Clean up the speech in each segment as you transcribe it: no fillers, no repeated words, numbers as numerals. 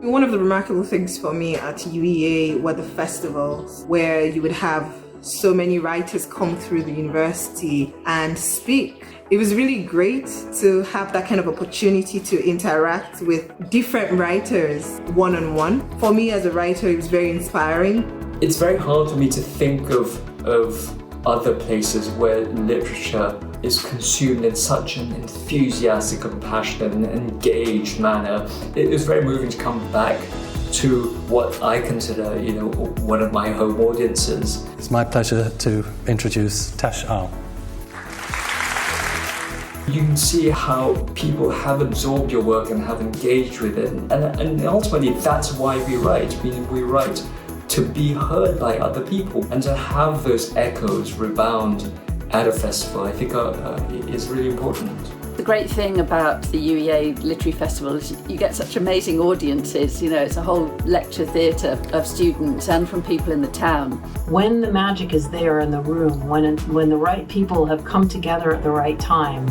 One of the remarkable things for me at UEA were the festivals where you would have so many writers come through the university and speak. It was really great to have that kind of opportunity to interact with different writers one-on-one. For me as a writer, it was very inspiring. It's very hard for me to think of other places where literature is consumed in such an enthusiastic and passionate and engaged manner. It was very moving to come back to what I consider, one of my home audiences. It's my pleasure to introduce Tash Al. You can see how people have absorbed your work and have engaged with it, and ultimately that's why we write. We write to be heard by other people, and to have those echoes rebound at a festival, I think is really important. The great thing about the UEA Literary Festival is you get such amazing audiences. It's a whole lecture theatre of students and from people in the town. When the magic is there in the room, when the right people have come together at the right time,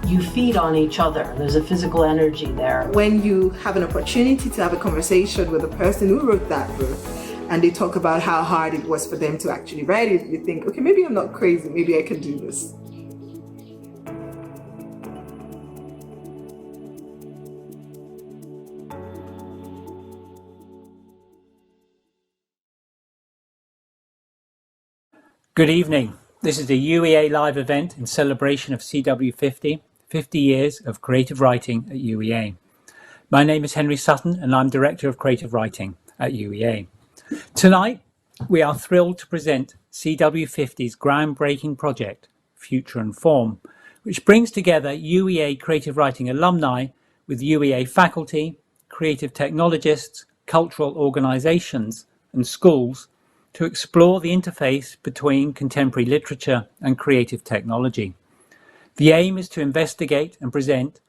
you feed on each other. There's a physical energy there. When you have an opportunity to have a conversation with the person who wrote that book, and they talk about how hard it was for them to actually write it, you think, okay, maybe I'm not crazy, maybe I can do this. Good evening. This is a UEA live event in celebration of CW50, 50 years of creative writing at UEA. My name is Henry Sutton and I'm Director of Creative Writing at UEA. Tonight, we are thrilled to present CW50's groundbreaking project, Future and Form, which brings together UEA creative writing alumni with UEA faculty, creative technologists, cultural organisations and schools to explore the interface between contemporary literature and creative technology. The aim is to investigate and present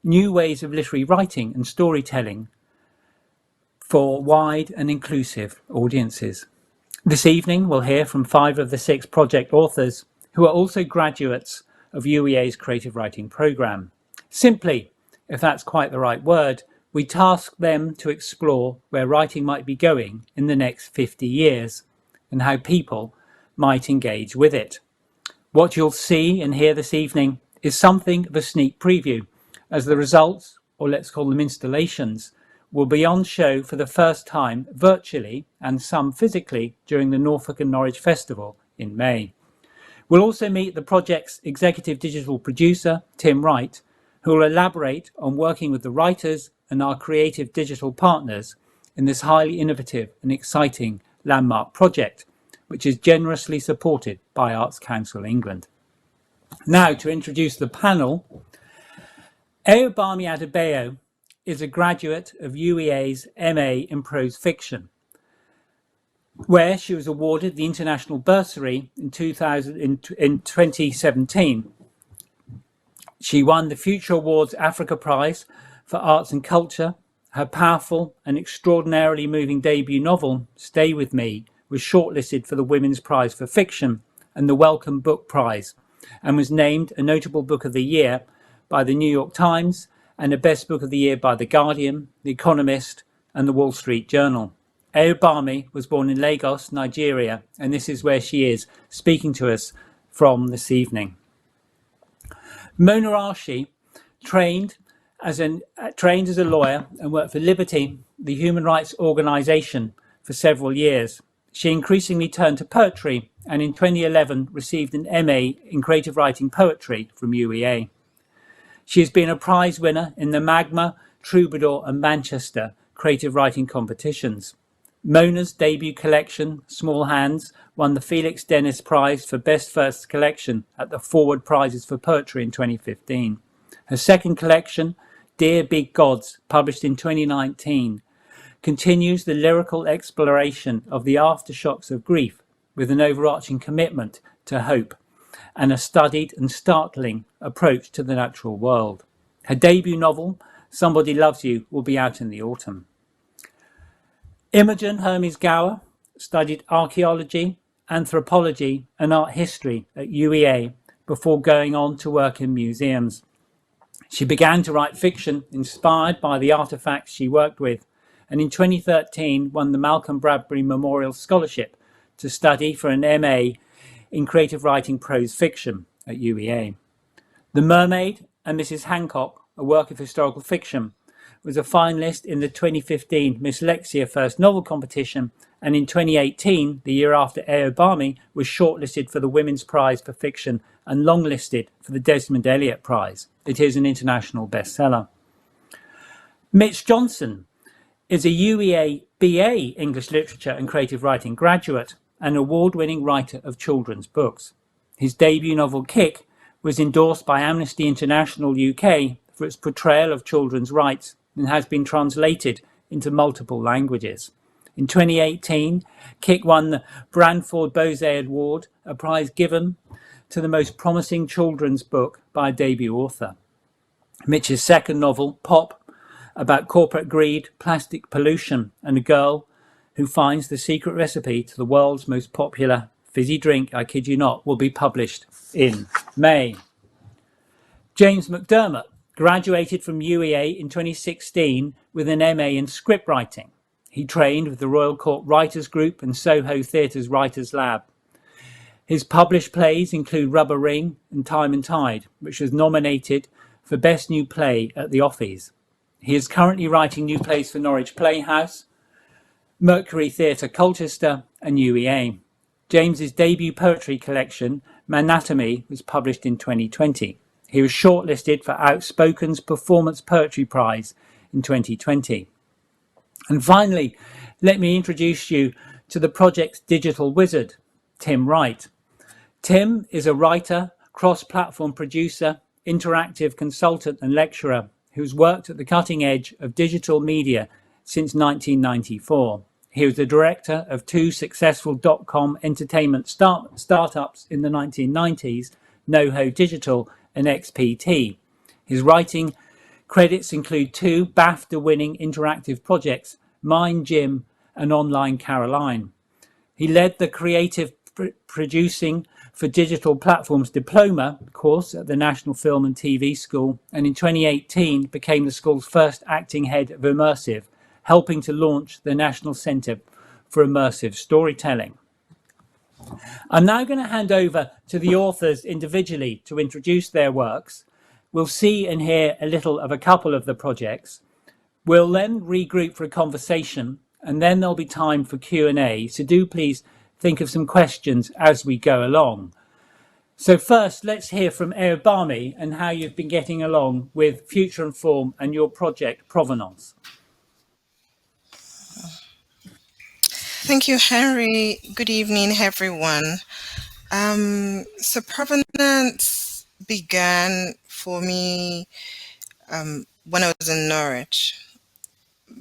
new ways of literary writing and storytelling for wide and inclusive audiences. This evening, we'll hear from 5 of the 6 project authors who are also graduates of UEA's creative writing programme. Simply, if that's quite the right word, we task them to explore where writing might be going in the next 50 years and how people might engage with it. What you'll see and hear this evening is something of a sneak preview, as the results, or let's call them installations, will be on show for the first time virtually and some physically during the Norfolk and Norwich Festival in May. We'll also meet the project's executive digital producer, Tim Wright, who will elaborate on working with the writers and our creative digital partners in this highly innovative and exciting landmark project, which is generously supported by Arts Council England. Now to introduce the panel, Ayobami Adebayo is a graduate of UEA's MA in Prose Fiction, where she was awarded the International Bursary in 2017. She won the Future Awards Africa Prize for Arts and Culture. Her powerful and extraordinarily moving debut novel, Stay With Me, was shortlisted for the Women's Prize for Fiction and the Wellcome Book Prize, and was named a Notable Book of the Year by the New York Times and a Best Book of the Year by The Guardian, The Economist and The Wall Street Journal. Ayobami was born in Lagos, Nigeria, and this is where she is speaking to us from this evening. Mona Arshi trained as a lawyer and worked for Liberty, the human rights organisation, for several years. She increasingly turned to poetry and in 2011 received an MA in creative writing poetry from UEA. She has been a prize winner in the Magma, Troubadour and Manchester creative writing competitions. Mona's debut collection, Small Hands, won the Felix Dennis Prize for Best First Collection at the Forward Prizes for Poetry in 2015. Her second collection, Dear Big Gods, published in 2019, continues the lyrical exploration of the aftershocks of grief with an overarching commitment to hope and a studied and startling approach to the natural world. Her debut novel, Somebody Loves You, will be out in the autumn. Imogen Hermes Gower studied archaeology, anthropology and art history at UEA before going on to work in museums. She began to write fiction inspired by the artefacts she worked with and in 2013 won the Malcolm Bradbury Memorial Scholarship to study for an MA in creative writing prose fiction at UEA. The Mermaid and Mrs Hancock, a work of historical fiction, was a finalist in the 2015 Miss Lexia First Novel Competition, and in 2018, the year after Eobami, was shortlisted for the Women's Prize for Fiction and longlisted for the Desmond Elliott Prize. It is an international bestseller. Mitch Johnson is a UEA BA English Literature and Creative Writing graduate and award-winning writer of children's books. His debut novel, Kick, was endorsed by Amnesty International UK for its portrayal of children's rights and has been translated into multiple languages. In 2018, Kick won the Branford Boze Award, a prize given to the most promising children's book by a debut author. Mitch's second novel, Pop, about corporate greed, plastic pollution, and a girl who finds the secret recipe to the world's most popular fizzy drink, I kid you not, will be published in May. James Mcdermott graduated from UEA in 2016 with an MA in script writing. He trained with the Royal Court Writers Group and Soho Theatre's Writers Lab. His published plays include Rubber Ring and Time and Tide, which was nominated for Best New Play at the Offies. He is currently writing new plays for Norwich Playhouse, Mercury Theatre Colchester and UEA. James's debut poetry collection, Manatomy, was published in 2020. He was shortlisted for Outspoken's Performance Poetry Prize in 2020. And finally, let me introduce you to the project's digital wizard, Tim Wright. Tim is a writer, cross-platform producer, interactive consultant and lecturer who's worked at the cutting edge of digital media since 1994. He was the director of two successful dot-com entertainment startups in the 1990s, NoHo Digital and XPT. His writing credits include two BAFTA-winning interactive projects, Mind Gym and Online Caroline. He led the creative producing for digital platforms diploma course at the National Film and TV School, and in 2018 became the school's first acting head of immersive, helping to launch the National Centre for Immersive Storytelling. I'm now going to hand over to the authors individually to introduce their works. We'll see and hear a little of a couple of the projects. We'll then regroup for a conversation, and then there'll be time for Q&A, so do please think of some questions as we go along. So first, let's hear from Eobami and how you've been getting along with Future and Form and your project Provenance. Thank you, Henry. Good evening, everyone. So Provenance began for me when I was in Norwich,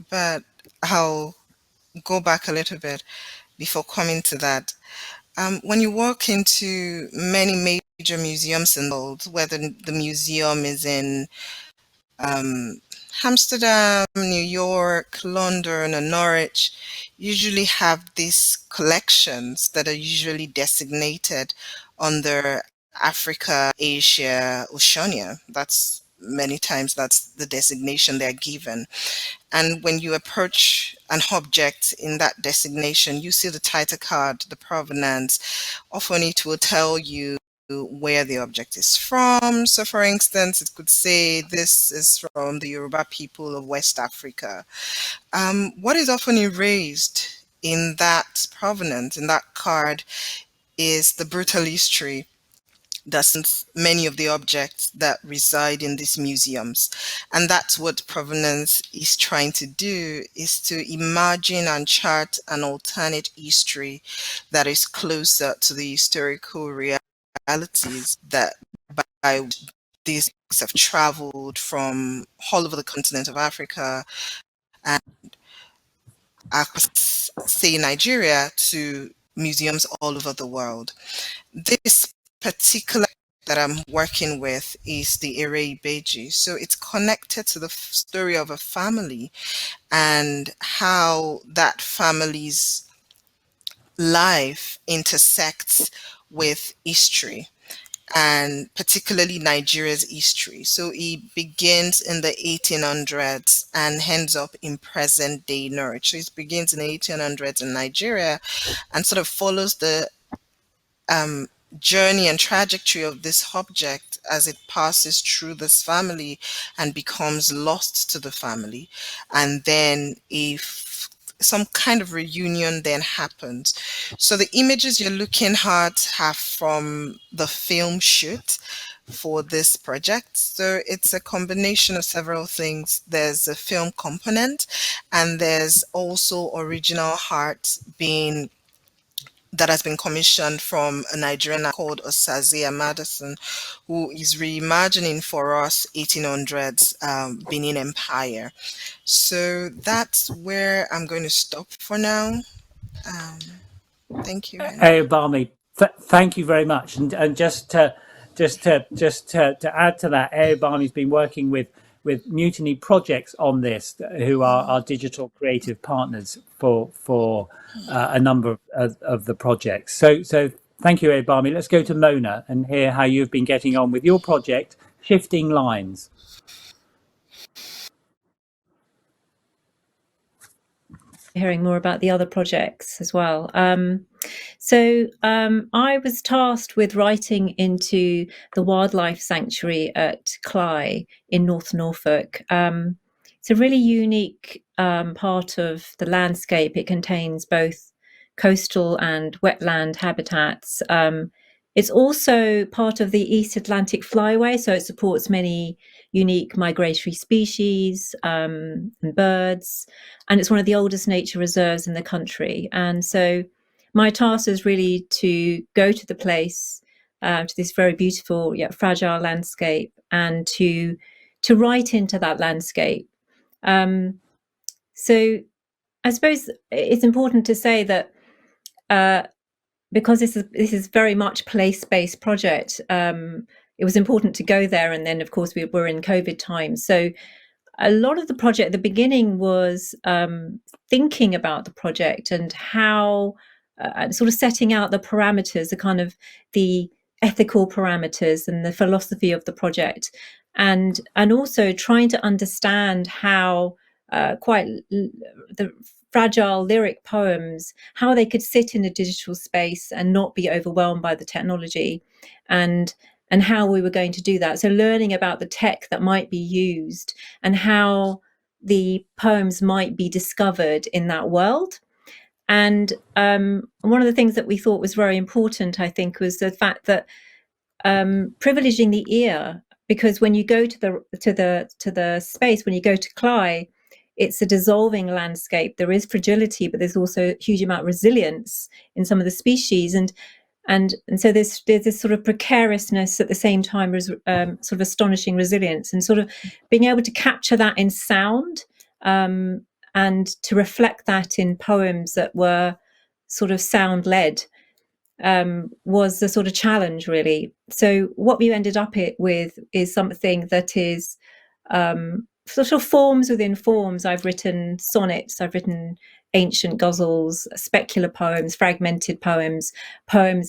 but I'll go back a little bit before coming to that. When you walk into many major museums in the world, whether the museum is in Amsterdam, New York, London, or Norwich, usually have these collections that are usually designated under Africa, Asia, Oceania. Many times that's the designation they're given. And when you approach an object in that designation, you see the title card, the provenance. Often it will tell you where the object is from. So for instance, it could say this is from the Yoruba people of West Africa. What is often erased in that provenance, in that card, is the brutal history that's many of the objects that reside in these museums. And that's what Provenance is trying to do, is to imagine and chart an alternate history that is closer to the historical realities that by these have traveled from all over the continent of Africa and across, say, Nigeria to museums all over the world. This particular that I'm working with is the Ere Ibeji. So it's connected to the story of a family and how that family's life intersects with history. and particularly Nigeria's history. So it begins in the 1800s and ends up in present day Norwich. So it begins in the 1800s in Nigeria and sort of follows the um, journey and trajectory of this object as it passes through this family and becomes lost to the family. And then if some kind of reunion then happens. So the images you're looking at are from the film shoot for this project. So it's a combination of several things. There's a film component, and there's also original art that has been commissioned from a Nigerian called Osazia Madison, who is reimagining for us 1800s Benin Empire. So that's where I'm going to stop for now. Thank you, Henry. Barmy, thank you very much. And just to add to that, Barmy's been working with Mutiny Projects on this, who are our digital creative partners for a number of the projects. So thank you, Barmy. Let's go to Mona and hear how you've been getting on with your project, Shifting Lines. Hearing more about the other projects as well. So I was tasked with writing into the wildlife sanctuary at Cley in North Norfolk. It's a really unique part of the landscape. It contains both coastal and wetland habitats. It's also part of the East Atlantic Flyway, so it supports many unique migratory species and birds, and it's one of the oldest nature reserves in the country. And so my task is really to go to the place, to this very beautiful yet fragile landscape, and to write into that landscape. So I suppose it's important to say that because this is very much place-based project, it was important to go there. And then, of course, we were in COVID times. So a lot of the project at the beginning was thinking about the project and how sort of setting out the parameters, the kind of the ethical parameters and the philosophy of the project, and also trying to understand how quite the fragile lyric poems, how they could sit in a digital space and not be overwhelmed by the technology, and how we were going to do that. So learning about the tech that might be used and how the poems might be discovered in that world. And one of the things that we thought was very important, I think, was the fact that privileging the ear, because when you go to the space, when you go to Cley, it's a dissolving landscape. There is fragility, but there's also a huge amount of resilience in some of the species, and so there's this sort of precariousness at the same time as sort of astonishing resilience, and sort of being able to capture that in sound and to reflect that in poems that were sort of sound led was the sort of challenge, really. So what we ended up with is something that is sort of forms within forms. I've written sonnets, I've written ancient ghazals, specular poems, fragmented poems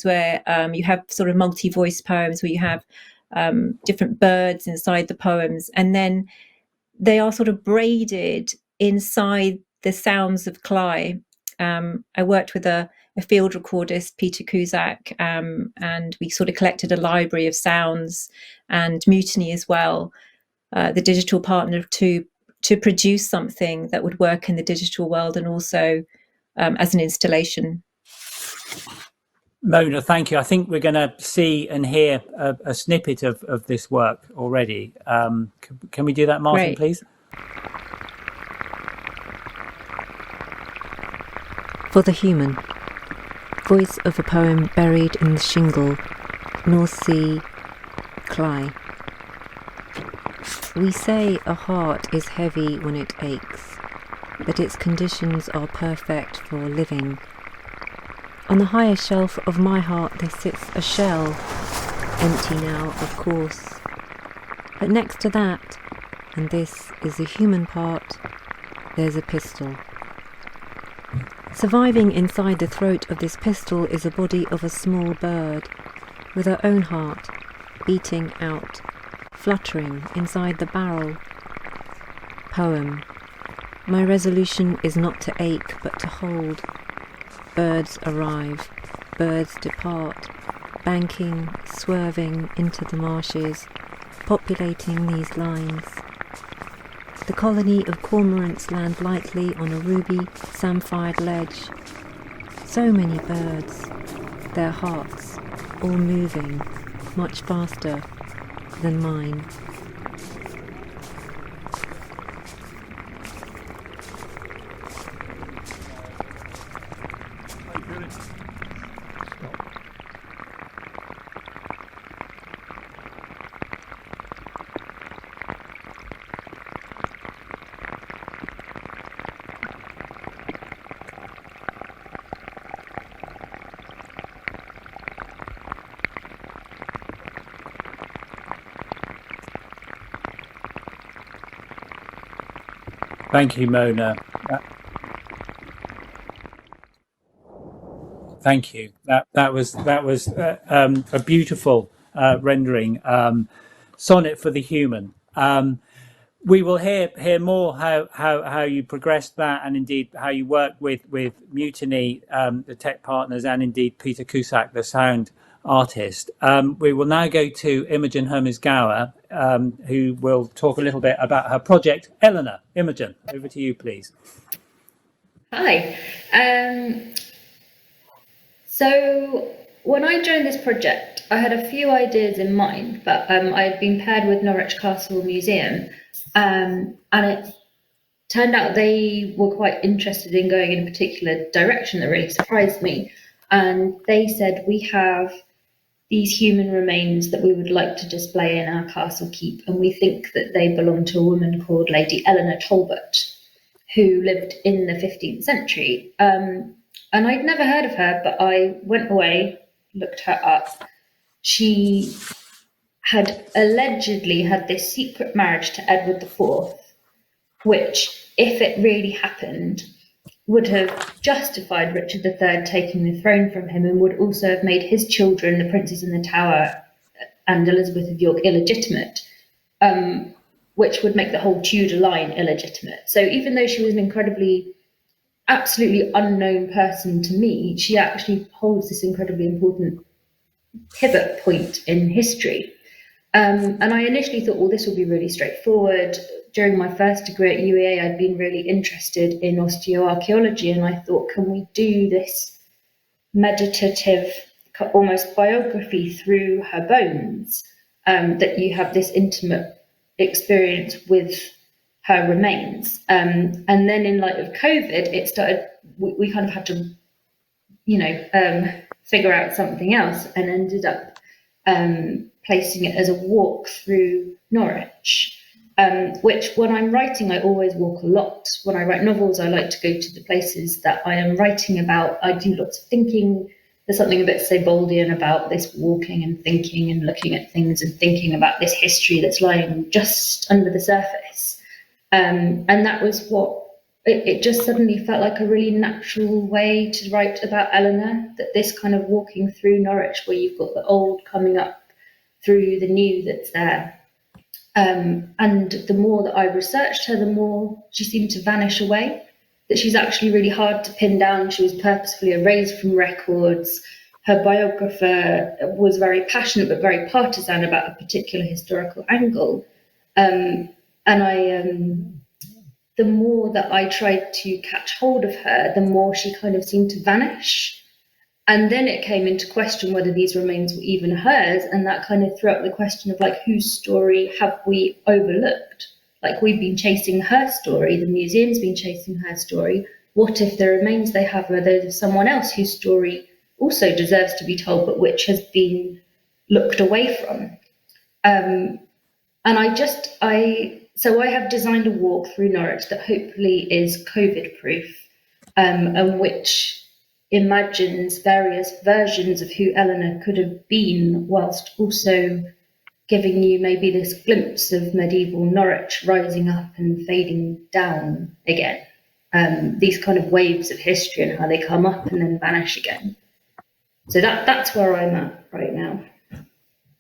where you have sort of multi-voice poems where you have different birds inside the poems, and then they are sort of braided inside the sounds of Cley. I worked with a field recordist, Peter Cusack, and we sort of collected a library of sounds, and Mutiny as well, the digital partner, to produce something that would work in the digital world and also as an installation. Mona, thank you. I think we're going to see and hear a snippet of this work already. Can we do that, Martin, Great. please? For the Human. Voice of a poem buried in the shingle, North Sea, Cley. We say a heart is heavy when it aches, that its conditions are perfect for living. On the higher shelf of my heart there sits a shell, empty now, of course. But next to that, and this is the human part, there's a pistol. Surviving inside the throat of this pistol is a body of a small bird, with her own heart, beating out, fluttering inside the barrel. Poem. My resolution is not to ache, but to hold. Birds arrive, birds depart, banking, swerving into the marshes, populating these lines. The colony of cormorants land lightly on a ruby, samphired ledge. So many birds, their hearts all moving much faster than mine. Thank you, Mona. Thank you. That was a beautiful rendering, sonnet for the human. We will hear more how you progressed that, and indeed how you work with Mutiny, the tech partners, and indeed Peter Cusack, the sound artist. We will now go to Imogen Hermes Gower, who will talk a little bit about her project. Eleanor, Imogen, over to you, please. Hi. So when I joined this project, I had a few ideas in mind, but I had been paired with Norwich Castle Museum, and it turned out they were quite interested in going in a particular direction that really surprised me. And they said, we have these human remains that we would like to display in our castle keep, and we think that they belong to a woman called Lady Eleanor Talbot, who lived in the 15th century. And I'd never heard of her, but I went away, looked her up. She had allegedly had this secret marriage to Edward IV, which, if it really happened, would have justified Richard III taking the throne from him, and would also have made his children, the princes in the Tower and Elizabeth of York, illegitimate, which would make the whole Tudor line illegitimate. So even though she was an absolutely unknown person to me, she actually holds this incredibly important pivot point in history. And I initially thought, well, this will be really straightforward. During my first degree at UEA, I'd been really interested in osteoarchaeology, and I thought, can we do this meditative, almost biography through her bones, that you have this intimate experience with her remains. And then in light of COVID, it started, we kind of had to, figure out something else, and ended up placing it as a walk through Norwich, which when I'm writing, I always walk a lot. When I write novels, I like to go to the places that I am writing about. I do lots of thinking. There's something a bit Seboldian about this walking and thinking and looking at things and thinking about this history that's lying just under the surface. And that was what, it just suddenly felt like a really natural way to write about Eleanor, that this kind of walking through Norwich, where you've got the old coming up through the new that's there. And the more that I researched her, the more she seemed to vanish away, that she's actually really hard to pin down. She was purposefully erased from records. Her biographer was very passionate but very partisan about a particular historical angle. The more that I tried to catch hold of her, the more she kind of seemed to vanish. And then it came into question whether these remains were even hers, and that kind of threw up the question of, like, whose story have we overlooked? Like, we've been chasing her story, the museum's been chasing her story. What if the remains they have are those of someone else whose story also deserves to be told, but which has been looked away from? So I have designed a walk through Norwich that hopefully is COVID-proof, and which imagines various versions of who Eleanor could have been, whilst also giving you maybe this glimpse of medieval Norwich rising up and fading down again. These kind of waves of history and how they come up and then vanish again. So that's where I'm at right now.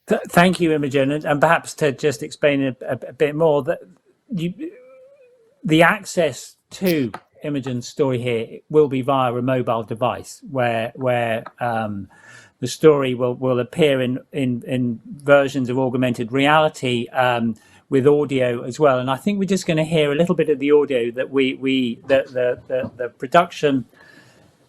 Thank you, Imogen, and perhaps to just explain a bit more that the access to Imogen's story here will be via a mobile device, where the story will appear in versions of augmented reality with audio as well. And I think we're just going to hear a little bit of the audio that the production.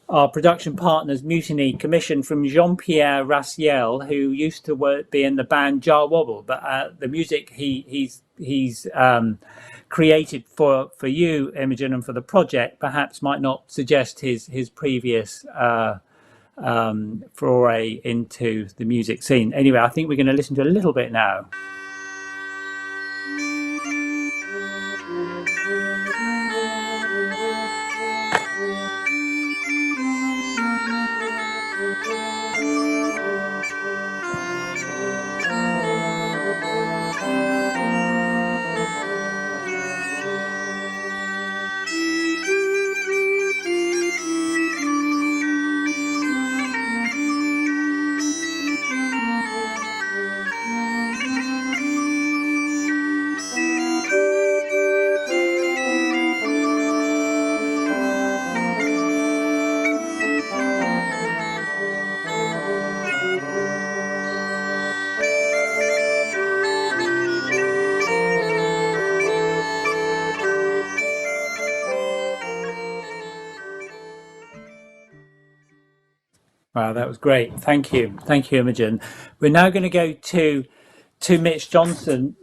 Our production partners Mutiny commissioned from Jean-Pierre Raciel, who used to be in the band Jar Wobble, but the music he's created for you, Imogen, and for the project perhaps might not suggest his previous foray into the music scene. Anyway, I think we're going to listen to a little bit now. Wow, that was great. Thank you, Imogen. We're now going to go to Mitch Johnson.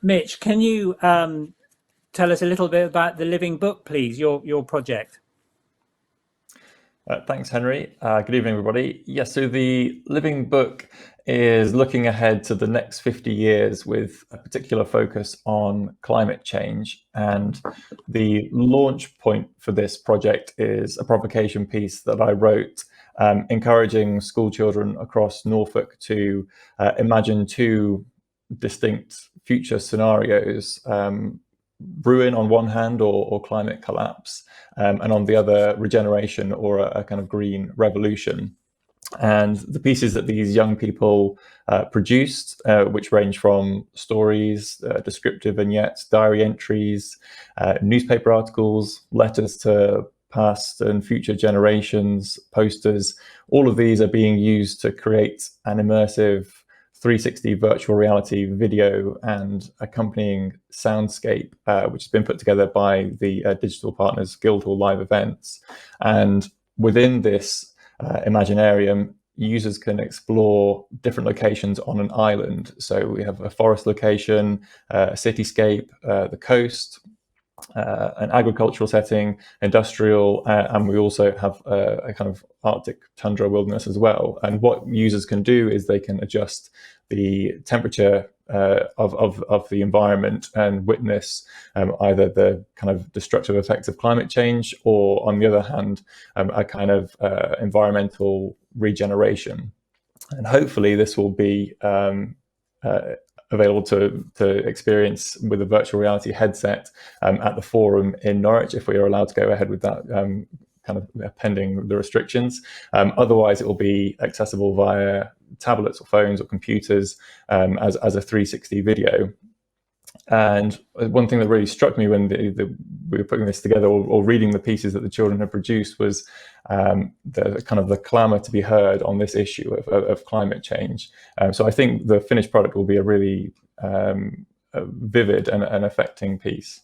Mitch, can you tell us a little bit about the Living Book, please? Your project. Thanks, Henry. Good evening, everybody. Yes, so the Living Book is looking ahead to the next 50 years with a particular focus on climate change. And the launch point for this project is a provocation piece that I wrote encouraging school children across Norfolk to imagine two distinct future scenarios, ruin on one hand or climate collapse, and on the other regeneration or a kind of green revolution. And the pieces that these young people produced, which range from stories, descriptive vignettes, diary entries, newspaper articles, letters to past and future generations, posters, all of these are being used to create an immersive 360 virtual reality video and accompanying soundscape, which has been put together by the digital partners Guildhall Live Events. And within this Imaginarium, users can explore different locations on an island. So we have a forest location, a cityscape, the coast, an agricultural setting, industrial, and we also have a kind of Arctic tundra wilderness as well. And what users can do is they can adjust the temperature of the environment and witness either the kind of destructive effects of climate change or, on the other hand, a kind of environmental regeneration. And hopefully this will be available to experience with a virtual reality headset at the forum in Norwich, if we are allowed to go ahead with that, kind of pending the restrictions. Otherwise, it will be accessible via tablets or phones or computers as a 360 video. And one thing that really struck me when we were putting this together or reading the pieces that the children had produced was the kind of the clamour to be heard on this issue of climate change. So I think the finished product will be a really vivid and affecting piece.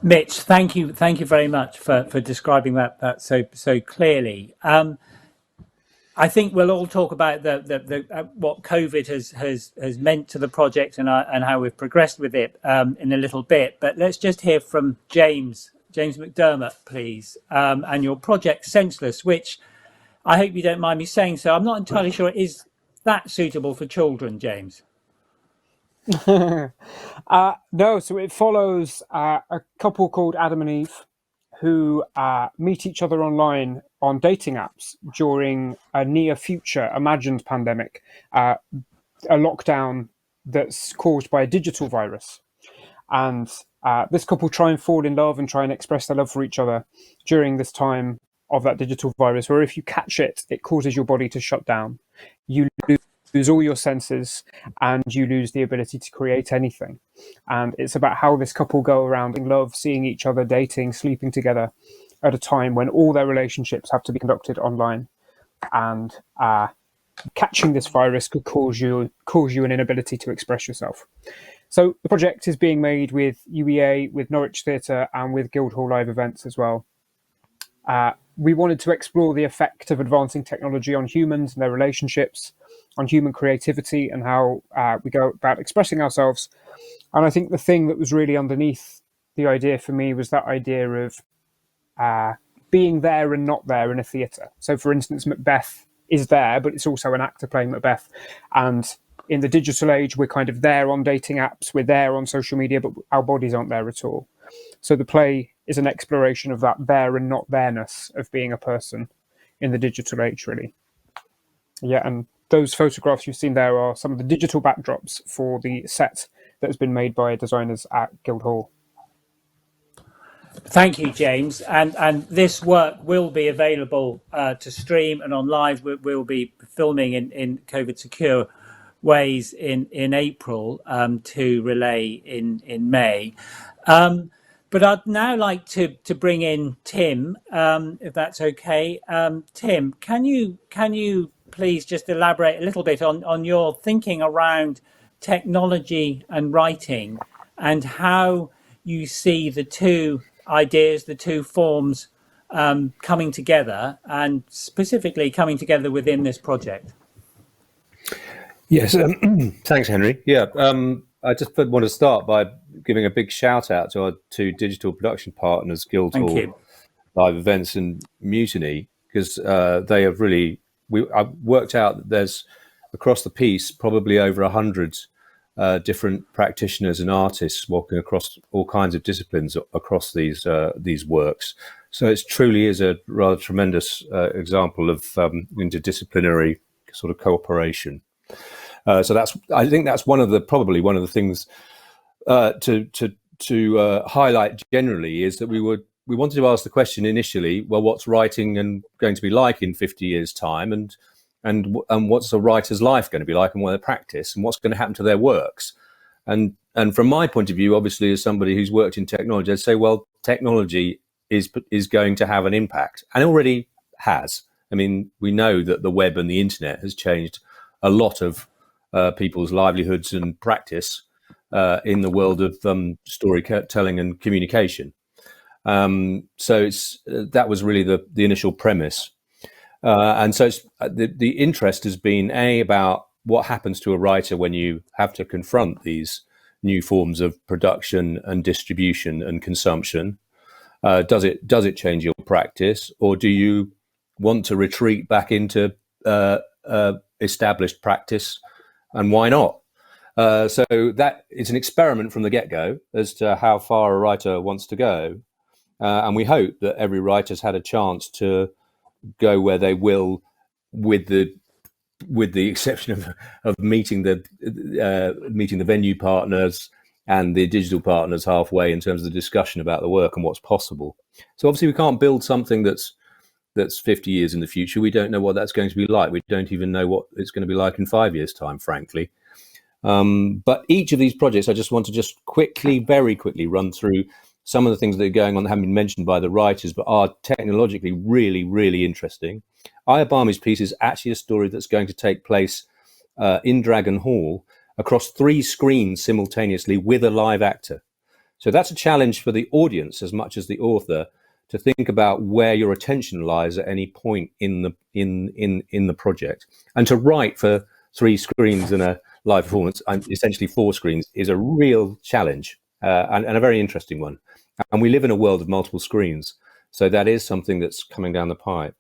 Mitch, thank you very much for describing that so clearly. I think we'll all talk about what COVID has meant to the project and how we've progressed with it in a little bit. But let's just hear from James Mcdermott, please, and your project Senseless, which I hope you don't mind me saying so. I'm not entirely sure it is that suitable for children, James. No, so it follows a couple called Adam and Eve who meet each other online on dating apps during a near future imagined pandemic, a lockdown that's caused by a digital virus. And this couple try and fall in love and try and express their love for each other during this time of that digital virus, where if you catch it, it causes your body to shut down. you lose all your senses and you lose the ability to create anything. And it's about how this couple go around in love, seeing each other, dating, sleeping together at a time when all their relationships have to be conducted online. And catching this virus could cause you an inability to express yourself. So the project is being made with UEA, with Norwich Theatre, and with Guildhall Live Events as well. We wanted to explore the effect of advancing technology on humans and their relationships, on human creativity, and how we go about expressing ourselves. And I think the thing that was really underneath the idea for me was that idea of being there and not there in a theatre. So, for instance, Macbeth is there, but it's also an actor playing Macbeth. And in the digital age, we're kind of there on dating apps, we're there on social media, but our bodies aren't there at all. So the play is an exploration of that there and not there-ness of being a person in the digital age, really. Yeah, and those photographs you've seen there are some of the digital backdrops for the set that has been made by designers at Guildhall. Thank you, James. And this work will be available to stream and on live. We'll be filming in COVID secure ways in April to relay in May. But I'd now like to bring in Tim, if that's okay. Tim, can you please just elaborate a little bit on your thinking around technology and writing and how you see the two ideas, the two forms coming together, and specifically coming together within this project? Yes, thanks, Henry. Yeah, I just want to start by giving a big shout out to our two digital production partners, Guildhall Live Events and Mutiny, because they have really. I've worked out that there's across the piece probably over 100 different practitioners and artists walking across all kinds of disciplines across these works. So it truly is a rather tremendous example of interdisciplinary sort of cooperation. So I think that's probably one of the things to highlight generally is that we wanted to ask the question initially, well, what's writing and going to be like in 50 years' time, and what's a writer's life going to be like, and what their practice, and what's going to happen to their works. And from my point of view, obviously, as somebody who's worked in technology, I'd say, well, technology is going to have an impact, and already has. I mean, we know that the web and the internet has changed a lot of people's livelihoods and practice in the world of storytelling and communication. So that was really the initial premise. And so the interest has been about what happens to a writer when you have to confront these new forms of production and distribution and consumption. Does it change your practice, or do you want to retreat back into established practice, and why not? So that it's an experiment from the get-go as to how far a writer wants to go, and we hope that every writer's had a chance to go where they will, with the exception of meeting the venue partners and the digital partners halfway in terms of the discussion about the work and what's possible. So obviously we can't build something that's 50 years in the future. We don't know what that's going to be like. We don't even know what it's going to be like in 5 years' time, frankly. But each of these projects, I just want to very quickly run through some of the things that are going on that haven't been mentioned by the writers, but are technologically really, really interesting. Ayobami's piece is actually a story that's going to take place in Dragon Hall across 3 screens simultaneously with a live actor. So that's a challenge for the audience as much as the author, to think about where your attention lies at any point in the project, and to write for 3 screens in a live performance, essentially 4 screens, is a real challenge and a very interesting one. And we live in a world of multiple screens, so that is something that's coming down the pipe.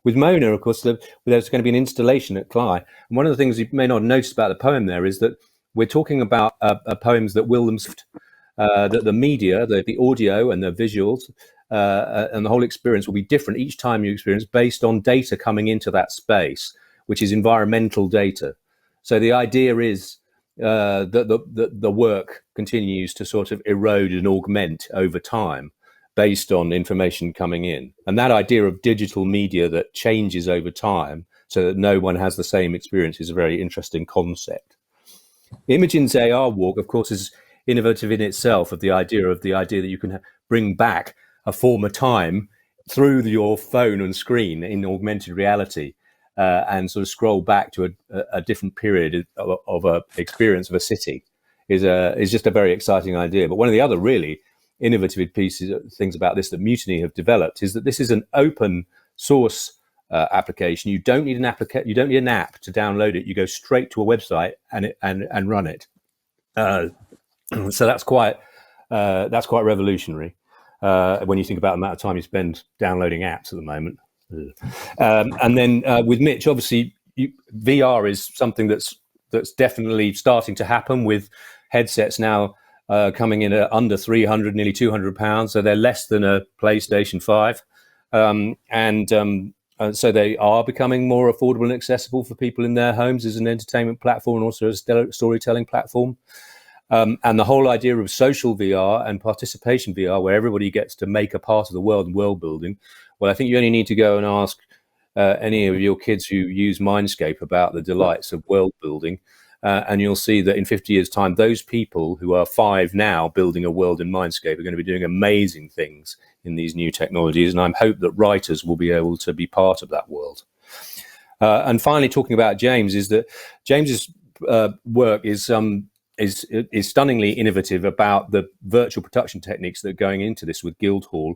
With Mona, of course, there's going to be an installation at Cly, and one of the things you may not have noticed about the poem there is that we're talking about poems that will that the media, the audio and the visuals, and the whole experience will be different each time you experience, based on data coming into that space, which is environmental data. So the idea is that the work continues to sort of erode and augment over time based on information coming in. And that idea of digital media that changes over time so that no one has the same experience is a very interesting concept. Imogen's AR walk, of course, is innovative in itself, of the idea that you can bring back a former time through your phone and screen in augmented reality, and sort of scroll back to a different period of a experience of a city is just a very exciting idea. But one of the other really innovative things about this that Mutiny have developed is that this is an open source application. You don't need an app to download it. You go straight to a website and run it. So that's quite revolutionary when you think about the amount of time you spend downloading apps at the moment. And then with Mitch, obviously, VR is something that's definitely starting to happen, with headsets now coming in at under 300, nearly 200 pounds. So they're less than a PlayStation 5. So they are becoming more affordable and accessible for people in their homes as an entertainment platform and also as a storytelling platform. And the whole idea of social VR and participation VR, where everybody gets to make a part of the world and world building. Well, I think you only need to go and ask any of your kids who use Mindscape about the delights of world building. And you'll see that in 50 years' time, those people who are 5 now building a world in Mindscape are going to be doing amazing things in these new technologies. And I hope that writers will be able to be part of that world. And finally, talking about James, is that James's work is stunningly innovative about the virtual production techniques that are going into this with Guildhall,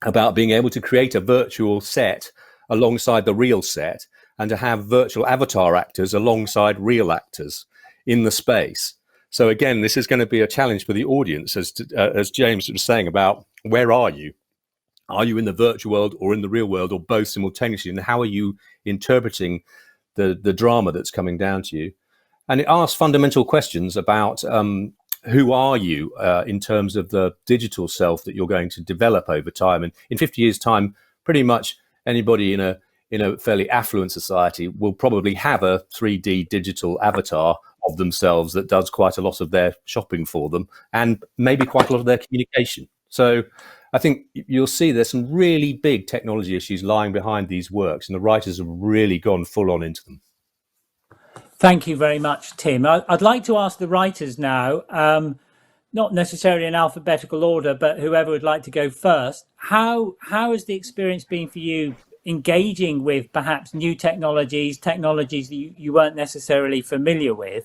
about being able to create a virtual set alongside the real set and to have virtual avatar actors alongside real actors in the space. So again, this is going to be a challenge for the audience, as James was saying, about where are you? Are you in the virtual world or in the real world, or both simultaneously? And how are you interpreting the drama that's coming down to you? And it asks fundamental questions about who are you in terms of the digital self that you're going to develop over time. And in 50 years' time, pretty much anybody in a fairly affluent society will probably have a 3D digital avatar of themselves that does quite a lot of their shopping for them and maybe quite a lot of their communication. So I think you'll see there's some really big technology issues lying behind these works, and the writers have really gone full on into them. Thank you very much, Tim. I'd like to ask the writers now, not necessarily in alphabetical order, but whoever would like to go first. How has the experience been for you engaging with perhaps new technologies that you weren't necessarily familiar with?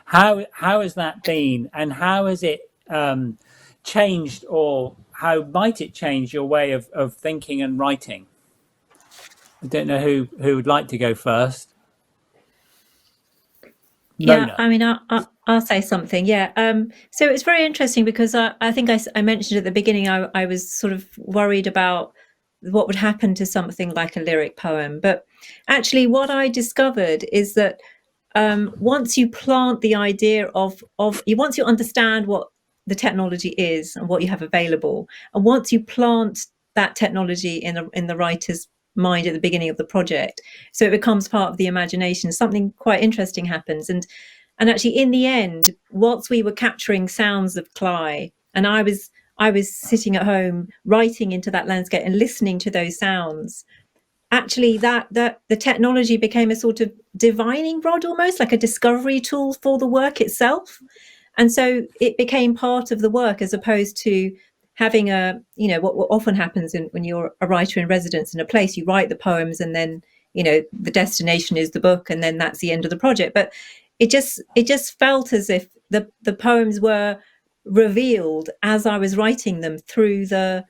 How has that been, and how has it changed, or how might it change your way of thinking and writing? I don't know who would like to go first. Yeah, I mean, I'll say something. Yeah. So it's very interesting because I think I mentioned at the beginning I was sort of worried about what would happen to something like a lyric poem. But actually what I discovered is that once you plant the idea once you understand what the technology is and what you have available, and once you plant that technology in the writer's mind at the beginning of the project, so it becomes part of the imagination, something quite interesting happens. And actually in the end, whilst we were capturing sounds of Cly, and I was sitting at home writing into that landscape and listening to those sounds, actually that the technology became a sort of divining rod, almost like a discovery tool for the work itself. And so it became part of the work, as opposed to having what often happens when you're a writer in residence in a place, you write the poems and then, the destination is the book and then that's the end of the project. But it just felt as if the poems were revealed as I was writing them through the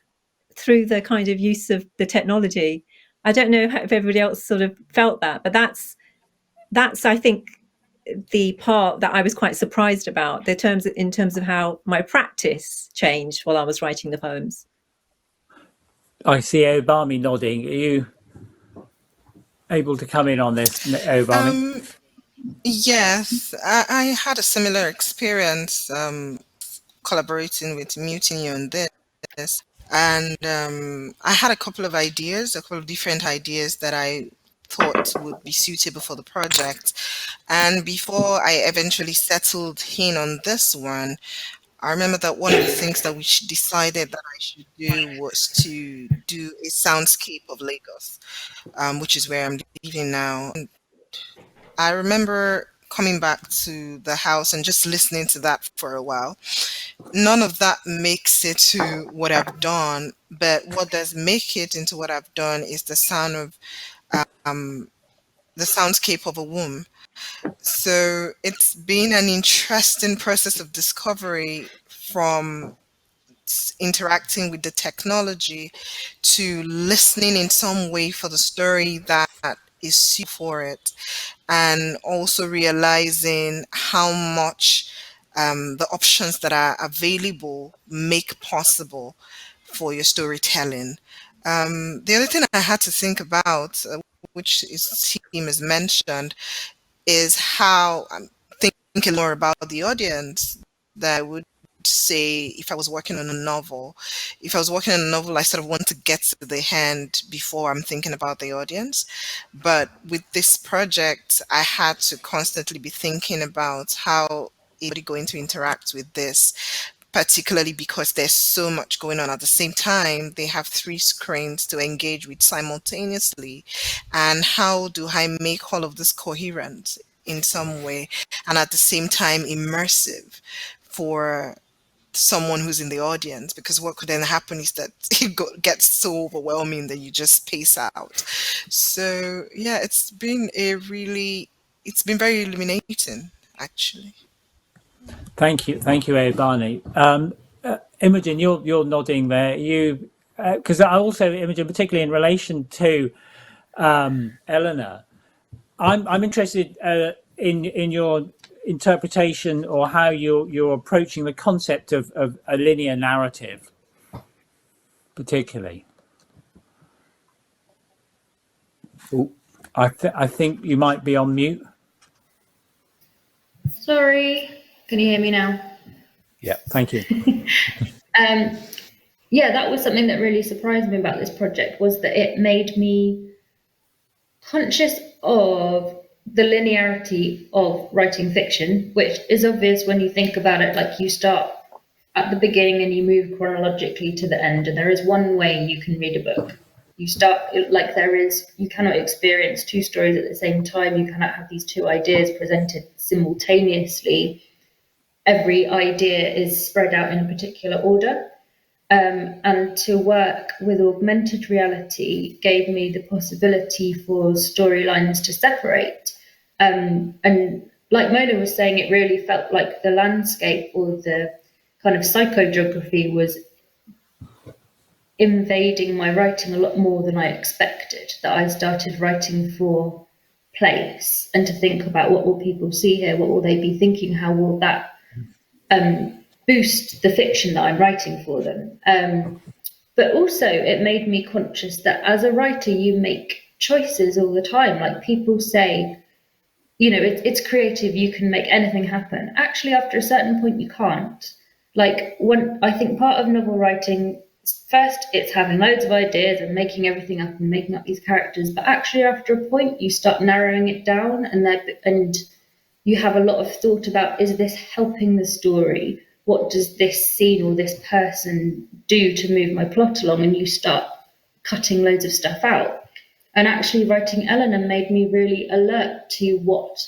kind of use of the technology. I don't know if everybody else sort of felt that, but that's I think the part that I was quite surprised about, in terms of how my practice changed while I was writing the poems. I see Obami nodding. Are you able to come in on this, Obami? Yes, I had a similar experience collaborating with Mutiny on this. And I had a couple of different ideas that I thought would be suitable for the project. And before I eventually settled in on this one, I remember that one of the things that we decided that I should do was to do a soundscape of Lagos, which is where I'm living now. And I remember coming back to the house and just listening to that for a while. None of that makes it to what I've done, but what does make it into what I've done is the sound of the soundscape of a womb. So it's been an interesting process of discovery from interacting with the technology to listening in some way for the story that is suited for it, and also realizing how much the options that are available make possible for your storytelling. The other thing I had to think about, which is team is mentioned, is how I'm thinking more about the audience that I would say if I was working on a novel. If I was working on a novel, I sort of want to get to the end before I'm thinking about the audience. But with this project, I had to constantly be thinking about how everybody going to interact with this, particularly because there's so much going on at the same time. They have 3 screens to engage with simultaneously. And how do I make all of this coherent in some way and at the same time immersive for someone who's in the audience? Because what could then happen is that gets so overwhelming that you just space out. So yeah, it's been very illuminating, actually. Thank you, Ayobani. Imogen, you're nodding there. You, because I also, Imogen, particularly in relation to Eleanor, I'm interested in your interpretation or how you're approaching the concept of a linear narrative, particularly. Ooh. I think you might be on mute. Sorry, can you hear me now? Yeah, thank you. Yeah, that was something that really surprised me about this project, was that it made me conscious of the linearity of writing fiction, which is obvious when you think about it. Like, you start at the beginning and you move chronologically to the end, and there is one way you can read a book. You start, like, you cannot experience 2 stories at the same time. You cannot have these 2 ideas presented simultaneously. Every idea is spread out in a particular order. And to work with augmented reality gave me the possibility for storylines to separate. And like Mona was saying, it really felt like the landscape or the kind of psychogeography was invading my writing a lot more than I expected. That I started writing for place and to think about, what will people see here? What will they be thinking? How will that boost the fiction that I'm writing for them? But also it made me conscious that as a writer, you make choices all the time. Like, people say, it's creative, you can make anything happen. Actually, after a certain point, you can't. Like, when I think part of novel writing, first, it's having loads of ideas and making everything up and making up these characters. But actually, after a point, you start narrowing it down, and you have a lot of thought about, is this helping the story? What does this scene or this person do to move my plot along? And you start cutting loads of stuff out. And actually, writing Eleanor made me really alert to what,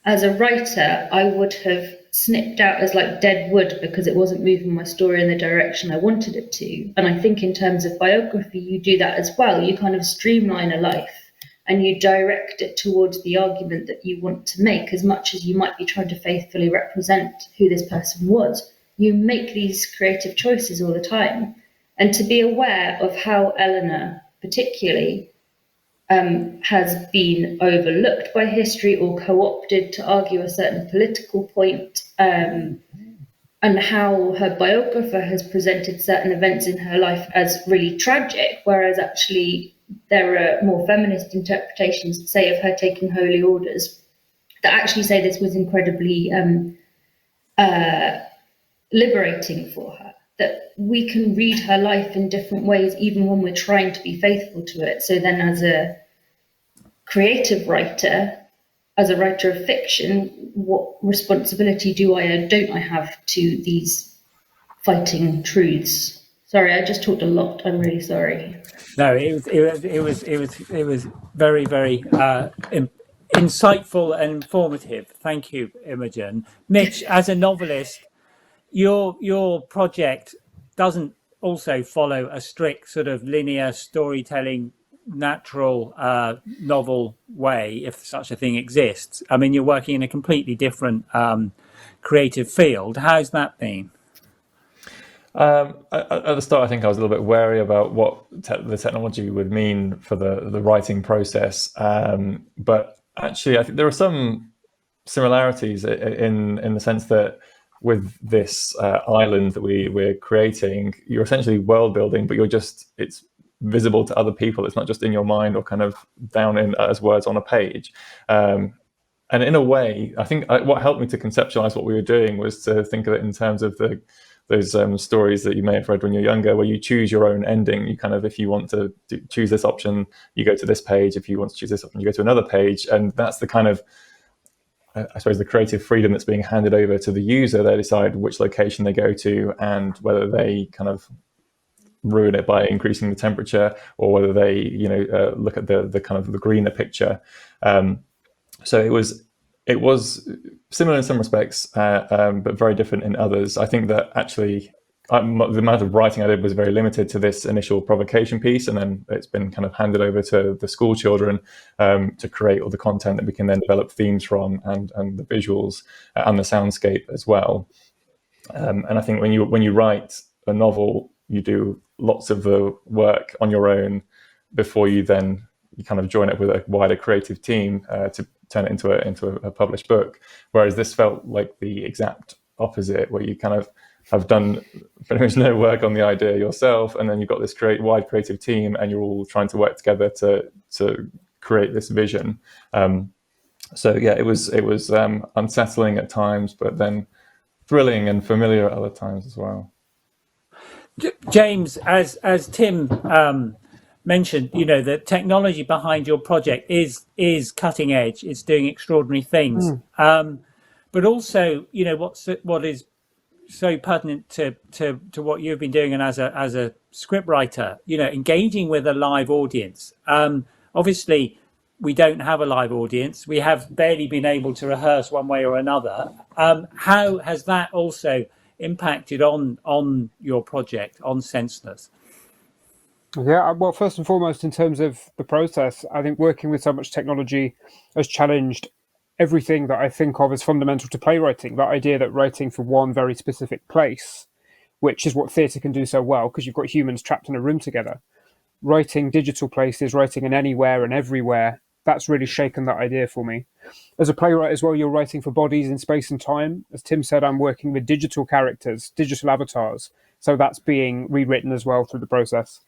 as a writer, I would have snipped out as like dead wood because it wasn't moving my story in the direction I wanted it to. And I think in terms of biography, you do that as well. You kind of streamline a life and you direct it towards the argument that you want to make, as much as you might be trying to faithfully represent who this person was. You make these creative choices all the time. And to be aware of how Eleanor particularly has been overlooked by history or co-opted to argue a certain political point, and how her biographer has presented certain events in her life as really tragic, whereas actually there are more feminist interpretations, say, of her taking holy orders, that actually say this was incredibly liberating for her, that we can read her life in different ways, even when we're trying to be faithful to it. So then, as a creative writer, as a writer of fiction, what responsibility do I or don't I have to these fighting truths? Sorry, I just talked a lot. I'm really sorry. No, it was very, very insightful and informative. Thank you, Imogen. Mitch, as a novelist, your project doesn't also follow a strict sort of linear storytelling, natural novel way, if such a thing exists. I mean, you're working in a completely different creative field. How's that been? At the start, I think I was a little bit wary about what the technology would mean for the writing process. But actually, I think there are some similarities in the sense that with this island that we're creating, you're essentially world building, but it's visible to other people. It's not just in your mind or kind of down in as words on a page. And in a way, I think what helped me to conceptualize what we were doing was to think of it in terms of those stories that you may have read when you're younger, where you choose your own ending. You kind of, if you want to choose this option, you go to this page. If you want to choose this option, you go to another page. And that's the kind of, I suppose, the creative freedom that's being handed over to the user. They decide which location they go to and whether they kind of ruin it by increasing the temperature, or whether they, look at the kind of the greener picture. So it was similar in some respects, but very different in others. I think that actually the amount of writing I did was very limited to this initial provocation piece, and then it's been kind of handed over to the school children to create all the content that we can then develop themes from, and the visuals and the soundscape as well. And I think when you write a novel, you do lots of the work on your own before you kind of join it with a wider creative team to turn it into a published book. Whereas this felt like the exact opposite, where you kind of have done pretty much no work on the idea yourself, and then you've got this wide creative team, and you're all trying to work together to create this vision. So yeah, it was unsettling at times, but then thrilling and familiar at other times as well. James, as Tim mentioned, the technology behind your project is cutting edge. It's doing extraordinary things. But also, what is so pertinent to what you've been doing, and as a script writer, engaging with a live audience. Obviously, we don't have a live audience. We have barely been able to rehearse one way or another. How has that also impacted on your project, on Senseless? Yeah, well, first and foremost, in terms of the process, I think working with so much technology has challenged everything that I think of as fundamental to playwriting. That idea that writing for one very specific place, which is what theatre can do so well, because you've got humans trapped in a room together. Writing digital places, writing in anywhere and everywhere, that's really shaken that idea for me. As a playwright as well, you're writing for bodies in space and time. As Tim said, I'm working with digital characters, digital avatars. So that's being rewritten as well through the process.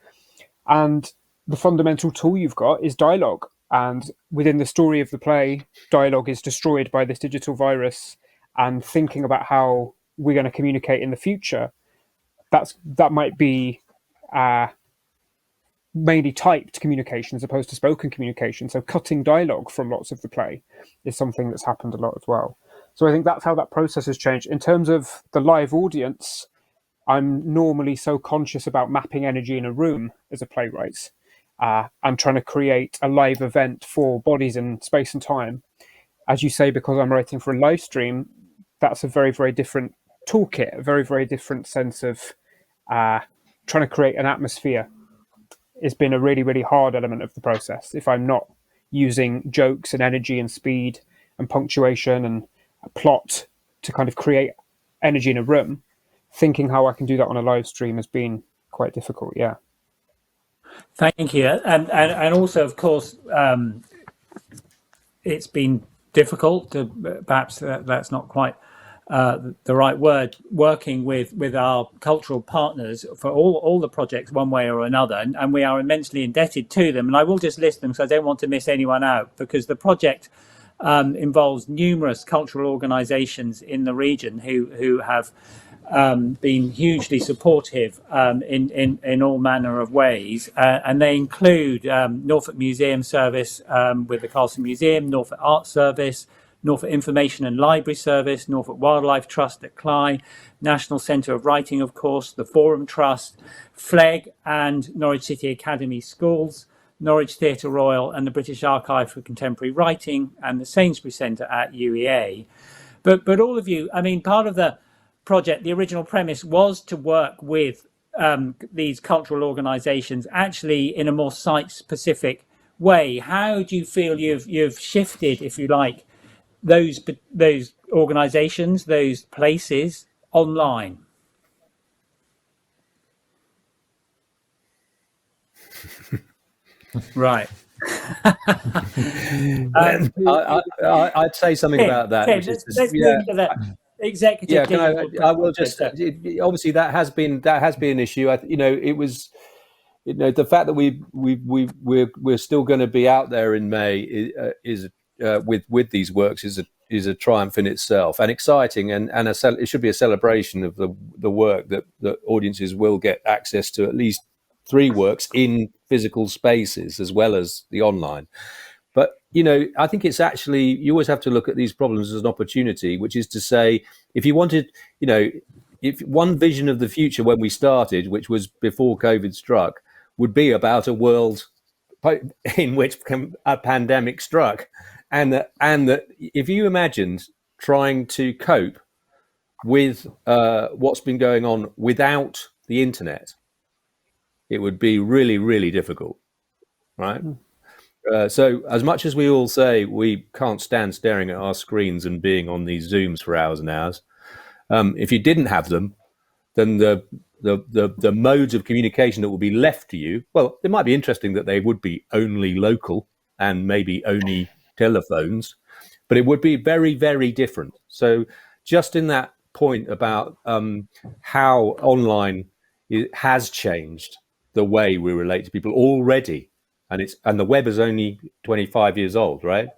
And the fundamental tool you've got is dialogue. And within the story of the play, dialogue is destroyed by this digital virus. And thinking about how we're going to communicate in the future, that might be mainly typed communication as opposed to spoken communication. So cutting dialogue from lots of the play is something that's happened a lot as well. So I think that's how that process has changed. In terms of the live audience, I'm normally so conscious about mapping energy in a room as a playwright. I'm trying to create a live event for bodies in space and time. As you say, because I'm writing for a live stream, that's a very, very different toolkit, a very, very different sense of trying to create an atmosphere. It's been a really, really hard element of the process. If I'm not using jokes and energy and speed and punctuation and a plot to kind of create energy in a room, thinking how I can do that on a live stream has been quite difficult. Yeah. Thank you. And also, of course, it's been difficult to, perhaps that's not quite the right word, working with our cultural partners for all the projects one way or another, and we are immensely indebted to them. And I will just list them because I don't want to miss anyone out, because the project involves numerous cultural organisations in the region who have been hugely supportive in all manner of ways, and they include Norfolk Museum Service with the Castle Museum, Norfolk Art Service, Norfolk Information and Library Service, Norfolk Wildlife Trust at Clyde, National Centre of Writing, of course, the Forum Trust, FLEG and Norwich City Academy Schools, Norwich Theatre Royal and the British Archive for Contemporary Writing, and the Sainsbury Centre at UEA. But all of you, I mean, part of the project, the original premise was to work with these cultural organisations actually in a more site-specific way. How do you feel you've shifted, if you like, those organisations, those places online? Right. I'd say something about that. Let's move to the executive team. I will just obviously that has been an issue. It was, the fact that we're still going to be out there in May is with these works is a triumph in itself, and exciting, and it should be a celebration of the work that audiences will get access to at least 3 works in physical spaces as well as the online. But I think it's actually, you always have to look at these problems as an opportunity, which is to say, if you wanted, if one vision of the future when we started, which was before COVID struck, would be about a world in which a pandemic struck, and that if you imagined trying to cope with what's been going on without the internet, it would be really, really difficult, right? So as much as we all say we can't stand staring at our screens and being on these Zooms for hours and hours, if you didn't have them, then the modes of communication that will be left to you, well, it might be interesting that they would be only local and maybe only telephones, but it would be very, very different. So just in that point about how online has changed the way we relate to people already, and the web is only 25 years old, right?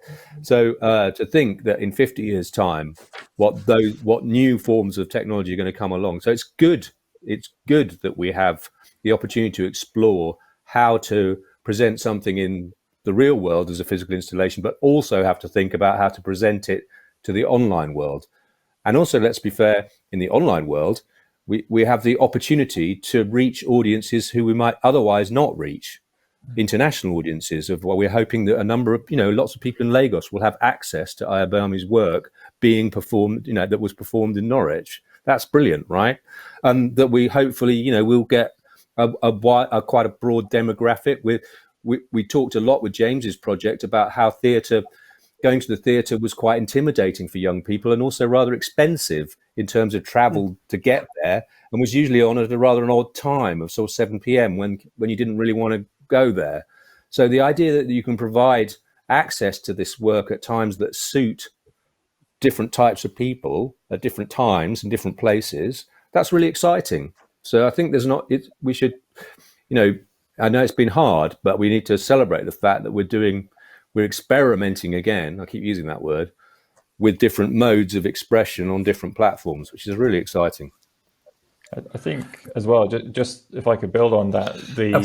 So to think that in 50 years' time, what new forms of technology are going to come along. So it's good that we have the opportunity to explore how to present something in the real world as a physical installation, but also have to think about how to present it to the online world. And also, let's be fair, in the online world, we have the opportunity to reach audiences who we might otherwise not reach, international audiences. We're hoping that a number of, lots of people in Lagos will have access to Ayobami's work being performed, that was performed in Norwich. That's brilliant, right? That we hopefully, we'll get quite a broad demographic. We talked a lot with James's project about how going to the theatre was quite intimidating for young people, and also rather expensive in terms of travel to get there, and was usually on at a rather an odd time of sort of 7 p.m. when you didn't really want to go there. So the idea that you can provide access to this work at times that suit different types of people at different times and different places, that's really exciting. So I think we should, I know it's been hard, but we need to celebrate the fact that we're experimenting again, I keep using that word, with different modes of expression on different platforms, which is really exciting. I think as well, just if I could build on that, the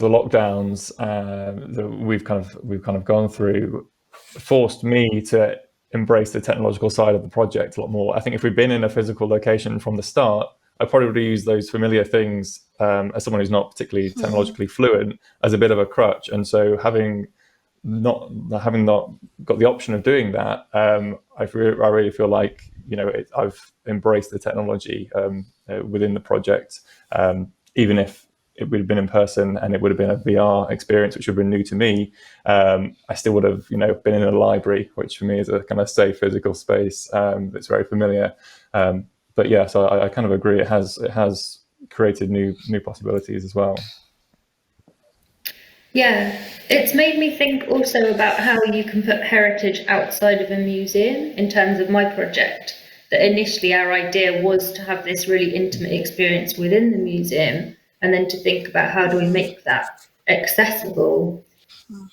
lockdowns that we've kind of gone through forced me to embrace the technological side of the project a lot more. I think if we'd been in a physical location from the start, I probably would have used those familiar things as someone who's not particularly technologically fluent as a bit of a crutch. And so having not got the option of doing that, I really feel like I've embraced the technology within the project, even if it would have been in person and it would have been a VR experience, which would have been new to me. I still would have been in a library, which for me is a kind of safe physical space that's very familiar. But yeah, so I kind of agree. It has created new possibilities as well. Yeah, it's made me think also about how you can put heritage outside of a museum in terms of my project. That initially our idea was to have this really intimate experience within the museum, and then to think about how do we make that accessible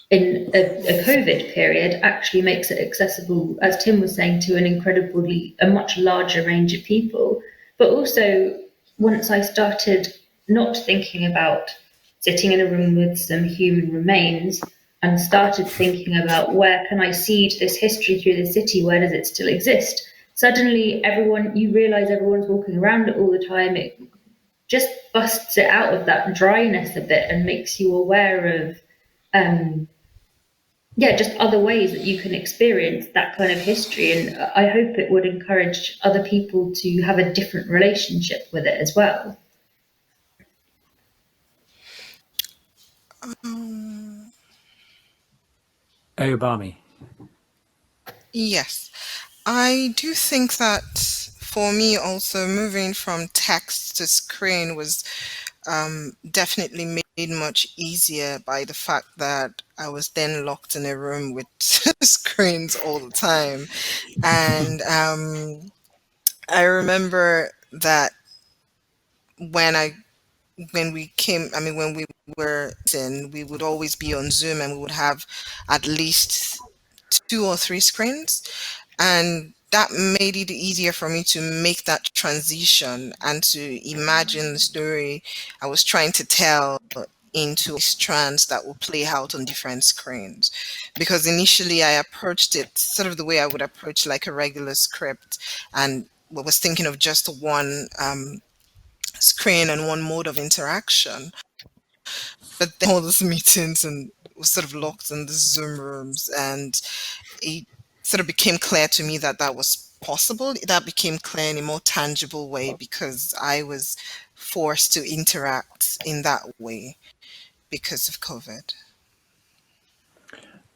in a COVID period actually makes it accessible, as Tim was saying, to a much larger range of people. But also, once I started not thinking about sitting in a room with some human remains and started thinking about where can I seed this history through the city, where does it still exist? Suddenly you realise everyone's walking around it all the time. It just busts it out of that dryness a bit and makes you aware of just other ways that you can experience that kind of history. And I hope it would encourage other people to have a different relationship with it as well. Obami. Yes, I do think that for me also moving from text to screen was definitely made much easier by the fact that I was then locked in a room with screens all the time. And I remember that when when we were in, we would always be on Zoom and we would have at least 2 or 3 screens. And that made it easier for me to make that transition and to imagine the story I was trying to tell into strands that will play out on different screens. Because initially I approached it sort of the way I would approach like a regular script, and was thinking of just one screen and one mode of interaction. But then all those meetings and was sort of locked in the Zoom rooms, and it sort of became clear to me that that was possible. That became clear in a more tangible way because I was forced to interact in that way because of COVID.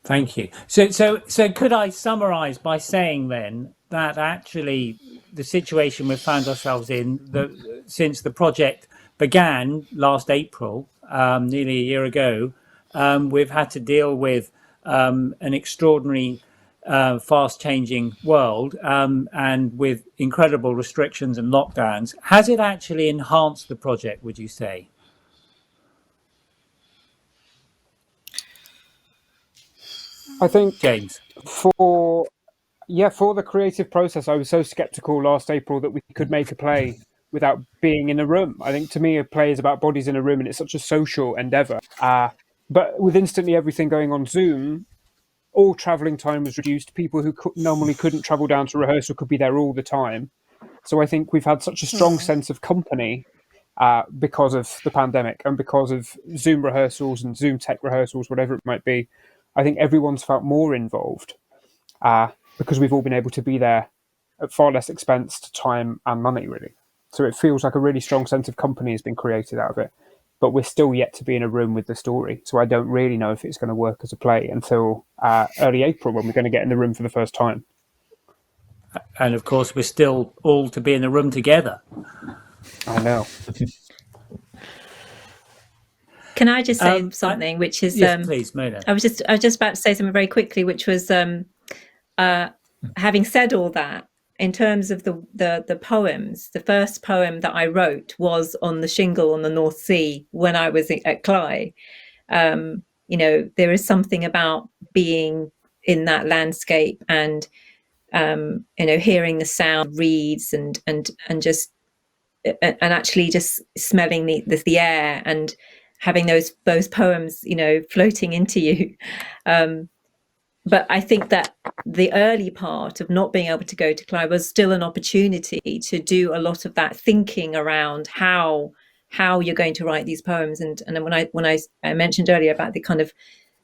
Thank you. So could I summarize by saying then that actually the situation we've found ourselves in since the project began last April, nearly a year ago, we've had to deal with an extraordinary fast changing world and with incredible restrictions and lockdowns. Has it actually enhanced the project, would you say? I think James. for the creative process, I was so skeptical last April that we could make a play without being in a room. I think to me, a play is about bodies in a room, and it's such a social endeavor. But with instantly everything going on Zoom, all traveling time was reduced. People who normally couldn't travel down to rehearsal could be there all the time. So I think we've had such a strong sense of company because of the pandemic and because of Zoom rehearsals and Zoom tech rehearsals, whatever it might be. I think everyone's felt more involved because we've all been able to be there at far less expense to time and money, really. So it feels like a really strong sense of company has been created out of it. But we're still yet to be in a room with the story. So I don't really know if it's going to work as a play until early April when we're going to get in the room for the first time. And of course, we're still all to be in the room together. I know. Can I just say something, which is yes, please, Mona. I was just about to say something very quickly, which was having said all that, in terms of the poems, the first poem that I wrote was on the shingle on the North Sea when I was at Cley. There is something about being in that landscape and hearing the sound reeds and actually just smelling the air and having those poems, floating into you. But I think that the early part of not being able to go to Clyde was still an opportunity to do a lot of that thinking around how you're going to write these poems. And when I mentioned earlier about the kind of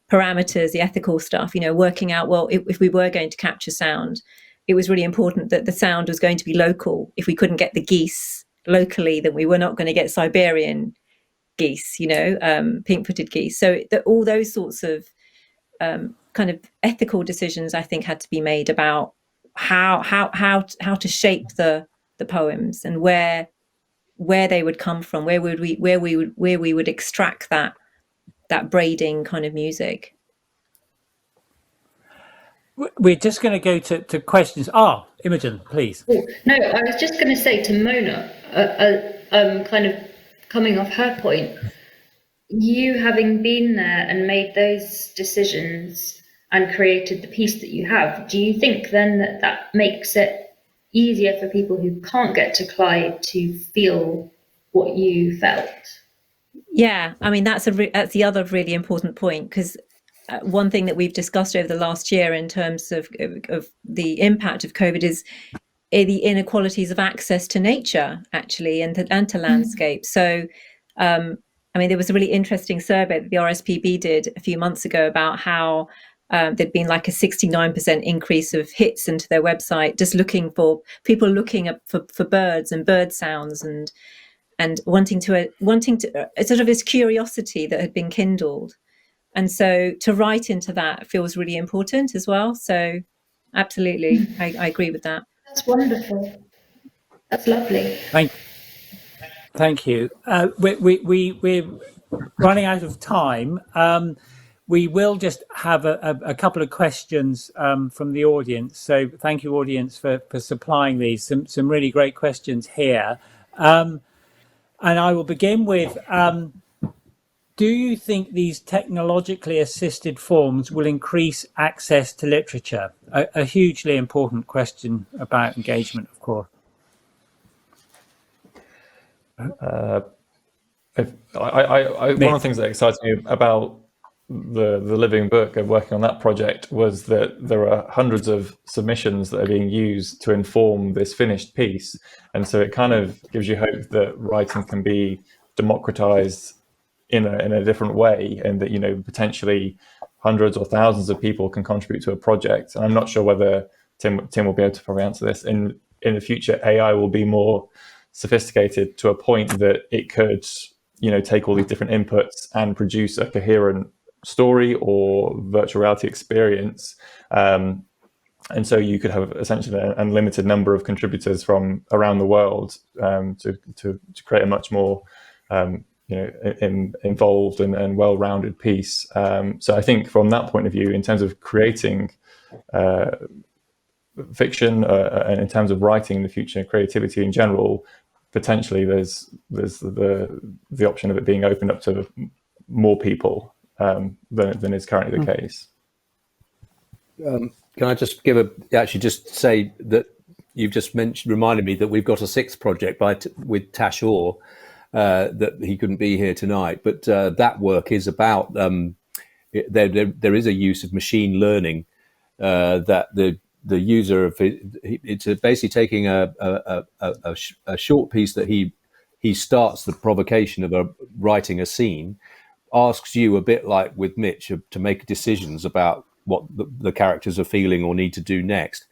parameters, the ethical stuff, working out, well, if we were going to capture sound, it was really important that the sound was going to be local. If we couldn't get the geese locally, then we were not going to get Siberian geese, pink-footed geese. So all those sorts of kind of ethical decisions, I think, had to be made about how to shape the poems and where they would come from, where we would extract that braiding kind of music. We're just going to go to questions. Imogen, please. No, I was just going to say to Mona, kind of coming off her point, you having been there and made those decisions and created the piece that you have, do you think then that makes it easier for people who can't get to Clyde to feel what you felt? Yeah, I mean that's the other really important point, because one thing that we've discussed over the last year in terms of the impact of COVID is the inequalities of access to nature, actually, and to landscape. So, I mean, there was a really interesting survey that the RSPB did a few months ago about how there'd been like a 69% increase of hits into their website, just looking for people looking up for birds and bird sounds and wanting to sort of this curiosity that had been kindled. And so to write into that feels really important as well. So absolutely, I agree with that. That's wonderful. That's lovely. Thank you. We're running out of time. We will just have a couple of questions from the audience. So thank you, audience, for supplying these. Some really great questions here. And I will begin with, do you think these technologically assisted forms will increase access to literature? A hugely important question about engagement, of course. One of the things that excites me about the living book and working on that project was that there are hundreds of submissions that are being used to inform this finished piece, and so it kind of gives you hope that writing can be democratized in a different way, and that, you know, potentially hundreds or thousands of people can contribute to a project. And I'm not sure whether Tim will be able to probably answer this. In the future, AI will be more sophisticated to a point that it could, you know, take all these different inputs and produce a coherent story or virtual reality experience. And so you could have essentially an unlimited number of contributors from around the world to create a much more involved and well-rounded piece. So I think from that point of view, in terms of creating fiction and in terms of writing in the future, creativity in general, potentially there's the option of it being opened up to more people than is currently the case. Can I just just say that you've just reminded me that we've got a sixth project with Tash Orr that he couldn't be here tonight, but that work is about there is a use of machine learning that the user of it's basically taking a short piece that he starts the provocation of writing a scene, asks you a bit like with Mitch to make decisions about what the characters are feeling or need to do next.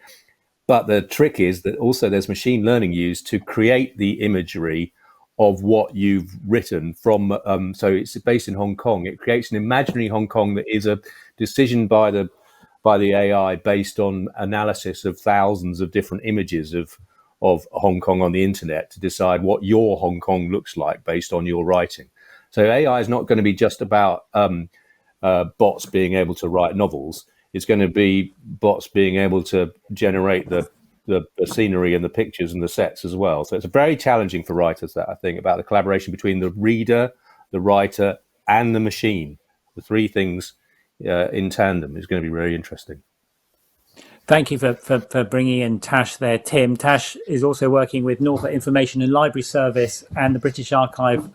But the trick is that also there's machine learning used to create the imagery of what you've written from. So it's based in Hong Kong. It creates an imaginary Hong Kong that is a decision by the AI based on analysis of thousands of different images of Hong Kong on the internet to decide what your Hong Kong looks like based on your writing. So AI is not going to be just about bots being able to write novels. It's going to be bots being able to generate the scenery and the pictures and the sets as well. So it's very challenging for writers, that I think, about the collaboration between the reader, the writer, and the machine. The three things in tandem is going to be very interesting. Thank you for bringing in Tash there, Tim. Tash is also working with Norfolk Information and Library Service and the British Archive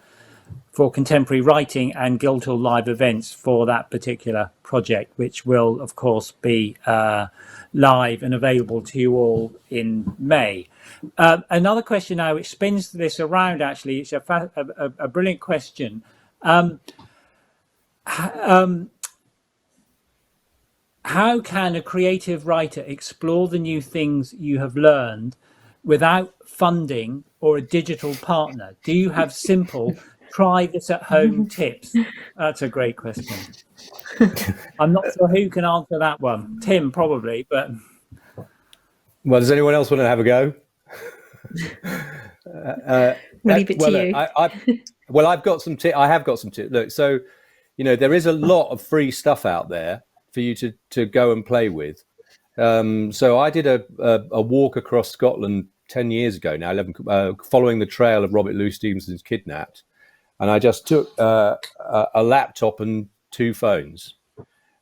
for Contemporary Writing and Guildhall Live Events for that particular project, which will, of course, be live and available to you all in May. Another question now, which spins this around, actually, it's a brilliant question. How can a creative writer explore the new things you have learned without funding or a digital partner? Do you have simple try this at home tips? That's a great question. I'm not sure who can answer that one. Tim, probably, but. Well, does anyone else want to have a go? Leave it to you. I've got some tips. I have got some tips. Look, so, there is a lot of free stuff out there for you to go and play with. So I did a walk across Scotland 10 years ago now, following the trail of Robert Louis Stevenson's Kidnapped. and I just took a laptop and 2 phones,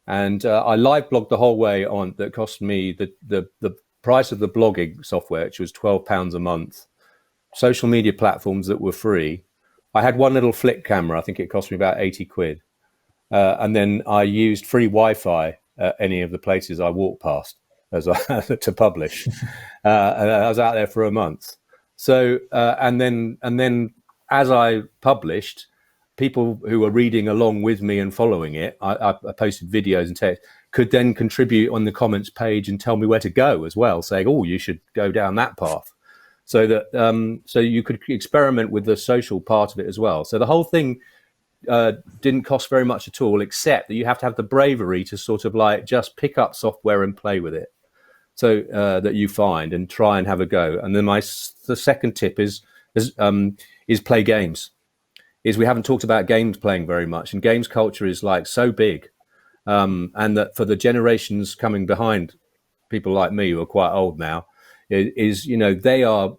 and I live blogged the whole way on. That cost me the price of the blogging software, which was £12 a month. Social media platforms that were free. I had one little flick camera. I think it cost me about 80 quid. And then I used free Wi-Fi at any of the places I walked past to publish. And I was out there for a month. So, and then as I published, people who were reading along with me and following it, I posted videos and text, could then contribute on the comments page and tell me where to go as well, saying, oh, you should go down that path. So that so you could experiment with the social part of it as well. So the whole thing didn't cost very much at all, except that you have to have the bravery to sort of like just pick up software and play with it. So that you find and try and have a go. And then the second tip is play games. Is we haven't talked about games playing very much, and games culture is like so big, and that for the generations coming behind, people like me who are quite old now, is they are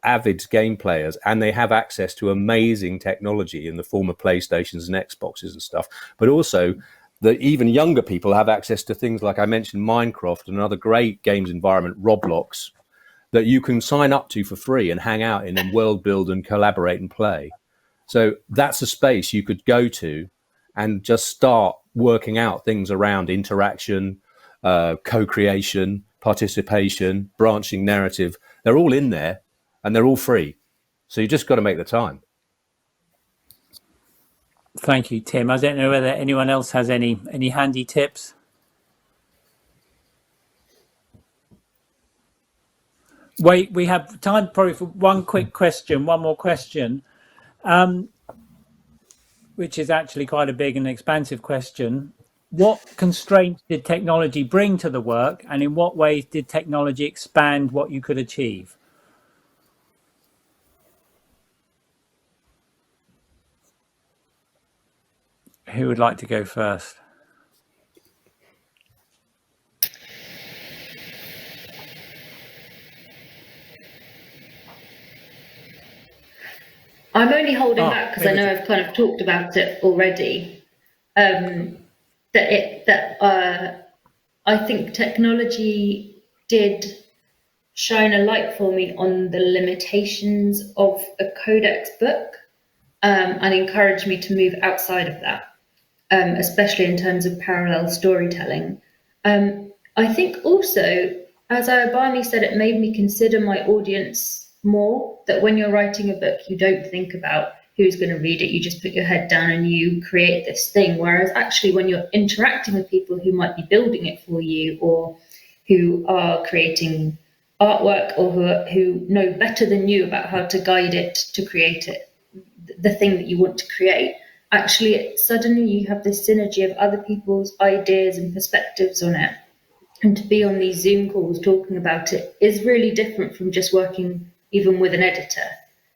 avid game players, and they have access to amazing technology in the form of PlayStations and Xboxes and stuff. But also, that even younger people have access to things like I mentioned Minecraft and another great games environment, Roblox, that you can sign up to for free and hang out in and world build and collaborate and play. So that's a space you could go to and just start working out things around interaction, co-creation, participation, branching narrative. They're all in there and they're all free. So you just got to make the time. Thank you, Tim. I don't know whether anyone else has any handy tips. Wait, we have time probably for one more question, which is actually quite a big and expansive question. What constraints did technology bring to the work, and in what ways did technology expand what you could achieve? Who would like to go first? I'm only holding back because I know I've kind of talked about it already. I think technology did shine a light for me on the limitations of a codex book, and encouraged me to move outside of that, especially in terms of parallel storytelling. I think also, as Ayobami said, it made me consider my audience more, that when you're writing a book, you don't think about who's going to read it, you just put your head down and you create this thing. Whereas actually when you're interacting with people who might be building it for you, or who are creating artwork, or who know better than you about how to guide it to create it, the thing that you want to create, actually suddenly you have this synergy of other people's ideas and perspectives on it. And to be on these Zoom calls talking about it is really different from just working even with an editor.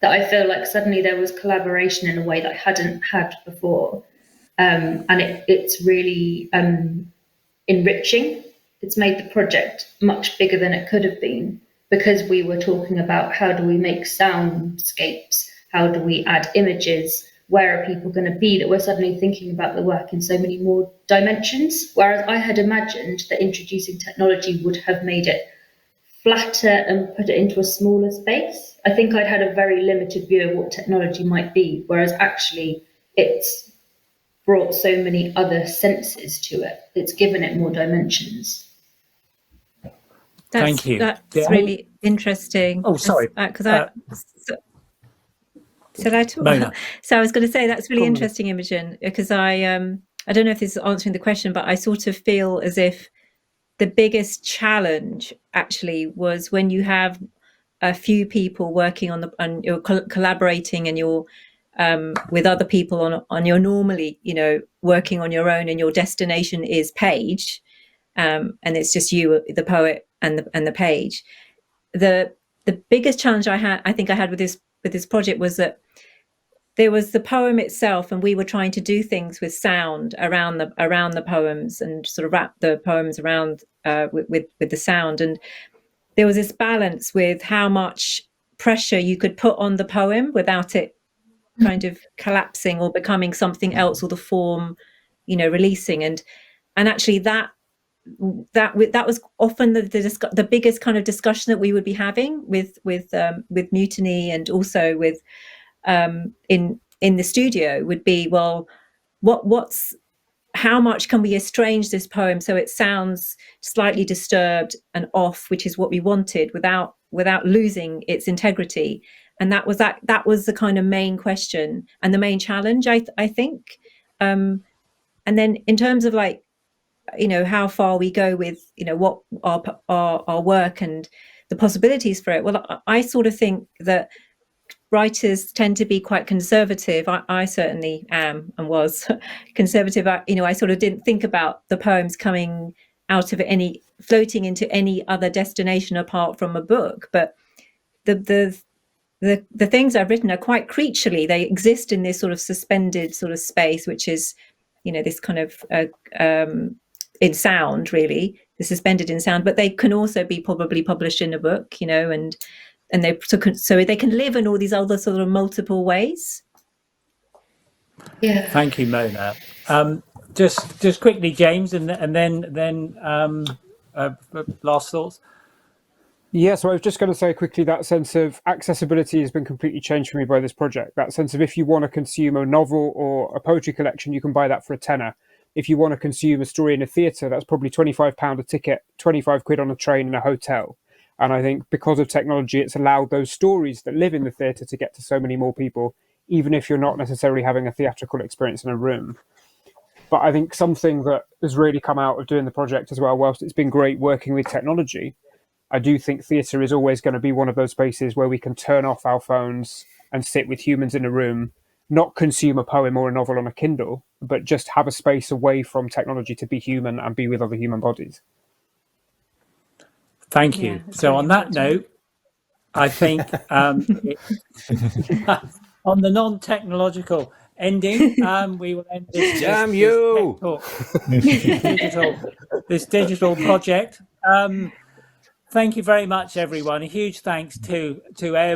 That I feel like suddenly there was collaboration in a way that I hadn't had before. And it's really enriching. It's made the project much bigger than it could have been, because we were talking about how do we make soundscapes, how do we add images, where are people going to be, that we're suddenly thinking about the work in so many more dimensions. Whereas I had imagined that introducing technology would have made it flatter and put it into a smaller space. I think I'd had a very limited view of what technology might be, whereas actually it's brought so many other senses to it. It's given it more dimensions. Thank you. That's really interesting. Oh, sorry. Shall I talk? Mona. So I was going to say that's really interesting, Imogen, because I don't know if this is answering the question, but I sort of feel as if the biggest challenge actually was when you have a few people working on you're collaborating, and you're with other people on you're normally working on your own, and your destination is page, and it's just you, the poet, and the page. The biggest challenge I think I had with this project was that there was the poem itself, and we were trying to do things with sound around the poems, and sort of wrap the poems around with the sound. And there was this balance with how much pressure you could put on the poem without it kind of collapsing or becoming something else, or the form, releasing. And actually that was often the biggest kind of discussion that we would be having with Mutiny, and also with in the studio, would be, well, how much can we estrange this poem so it sounds slightly disturbed and off, which is what we wanted, without losing its integrity. And that was the kind of main question and the main challenge, I think. And then in terms of how far we go with what our work and the possibilities for it, well, I sort of think that writers tend to be quite conservative. I certainly am and was conservative. I sort of didn't think about the poems coming out of floating into any other destination apart from a book. But the things I've written are quite creaturely. They exist in this sort of suspended sort of space, which is, this kind of in sound, really, they're suspended in sound. But they can also be probably published in a book, and so they can live in all these other sort of multiple ways. Yeah. Thank you, Mona. Just quickly, James, and then last thoughts. Yeah, so I was just going to say quickly, that sense of accessibility has been completely changed for me by this project. That sense of, if you want to consume a novel or a poetry collection, you can buy that for £10. If you want to consume a story in a theatre, that's probably £25 a ticket, 25 quid on a train in a hotel. And I think because of technology, it's allowed those stories that live in the theatre to get to so many more people, even if you're not necessarily having a theatrical experience in a room. But I think something that has really come out of doing the project as well, whilst it's been great working with technology, I do think theatre is always going to be one of those spaces where we can turn off our phones and sit with humans in a room, not consume a poem or a novel on a Kindle, but just have a space away from technology to be human and be with other human bodies. Thank you. Yeah, So really on that note, I think on the non-technological ending, we will end this. Damn you! This digital project. Thank you very much, everyone. A huge thanks to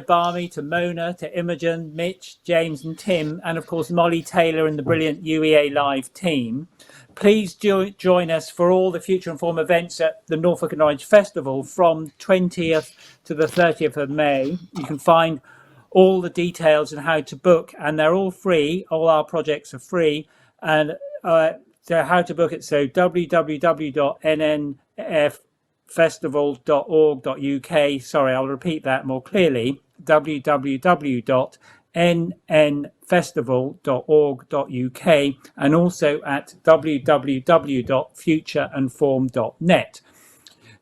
Barmy, to Mona, to Imogen, Mitch, James and Tim, and of course Molly Taylor and the brilliant UEA Live team. Please join us for all the Future Inform events at the Norfolk and Norwich Festival from 20th to the 30th of May. You can find all the details and how to book, and they're all free. All our projects are free. And so how to book it, so www.nnffestival.org.uk. Sorry, I'll repeat that more clearly. www.nnfestival.org.uk, and also at www.futureinform.net.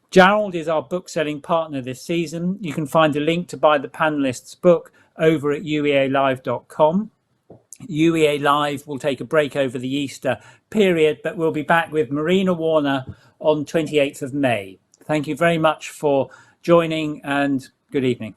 Gerald is our book-selling partner this season. You can find a link to buy the panelists' book over at uealive.com. UEA Live will take a break over the Easter period, but we'll be back with Marina Warner on 28th of May. Thank you very much for joining, and good evening.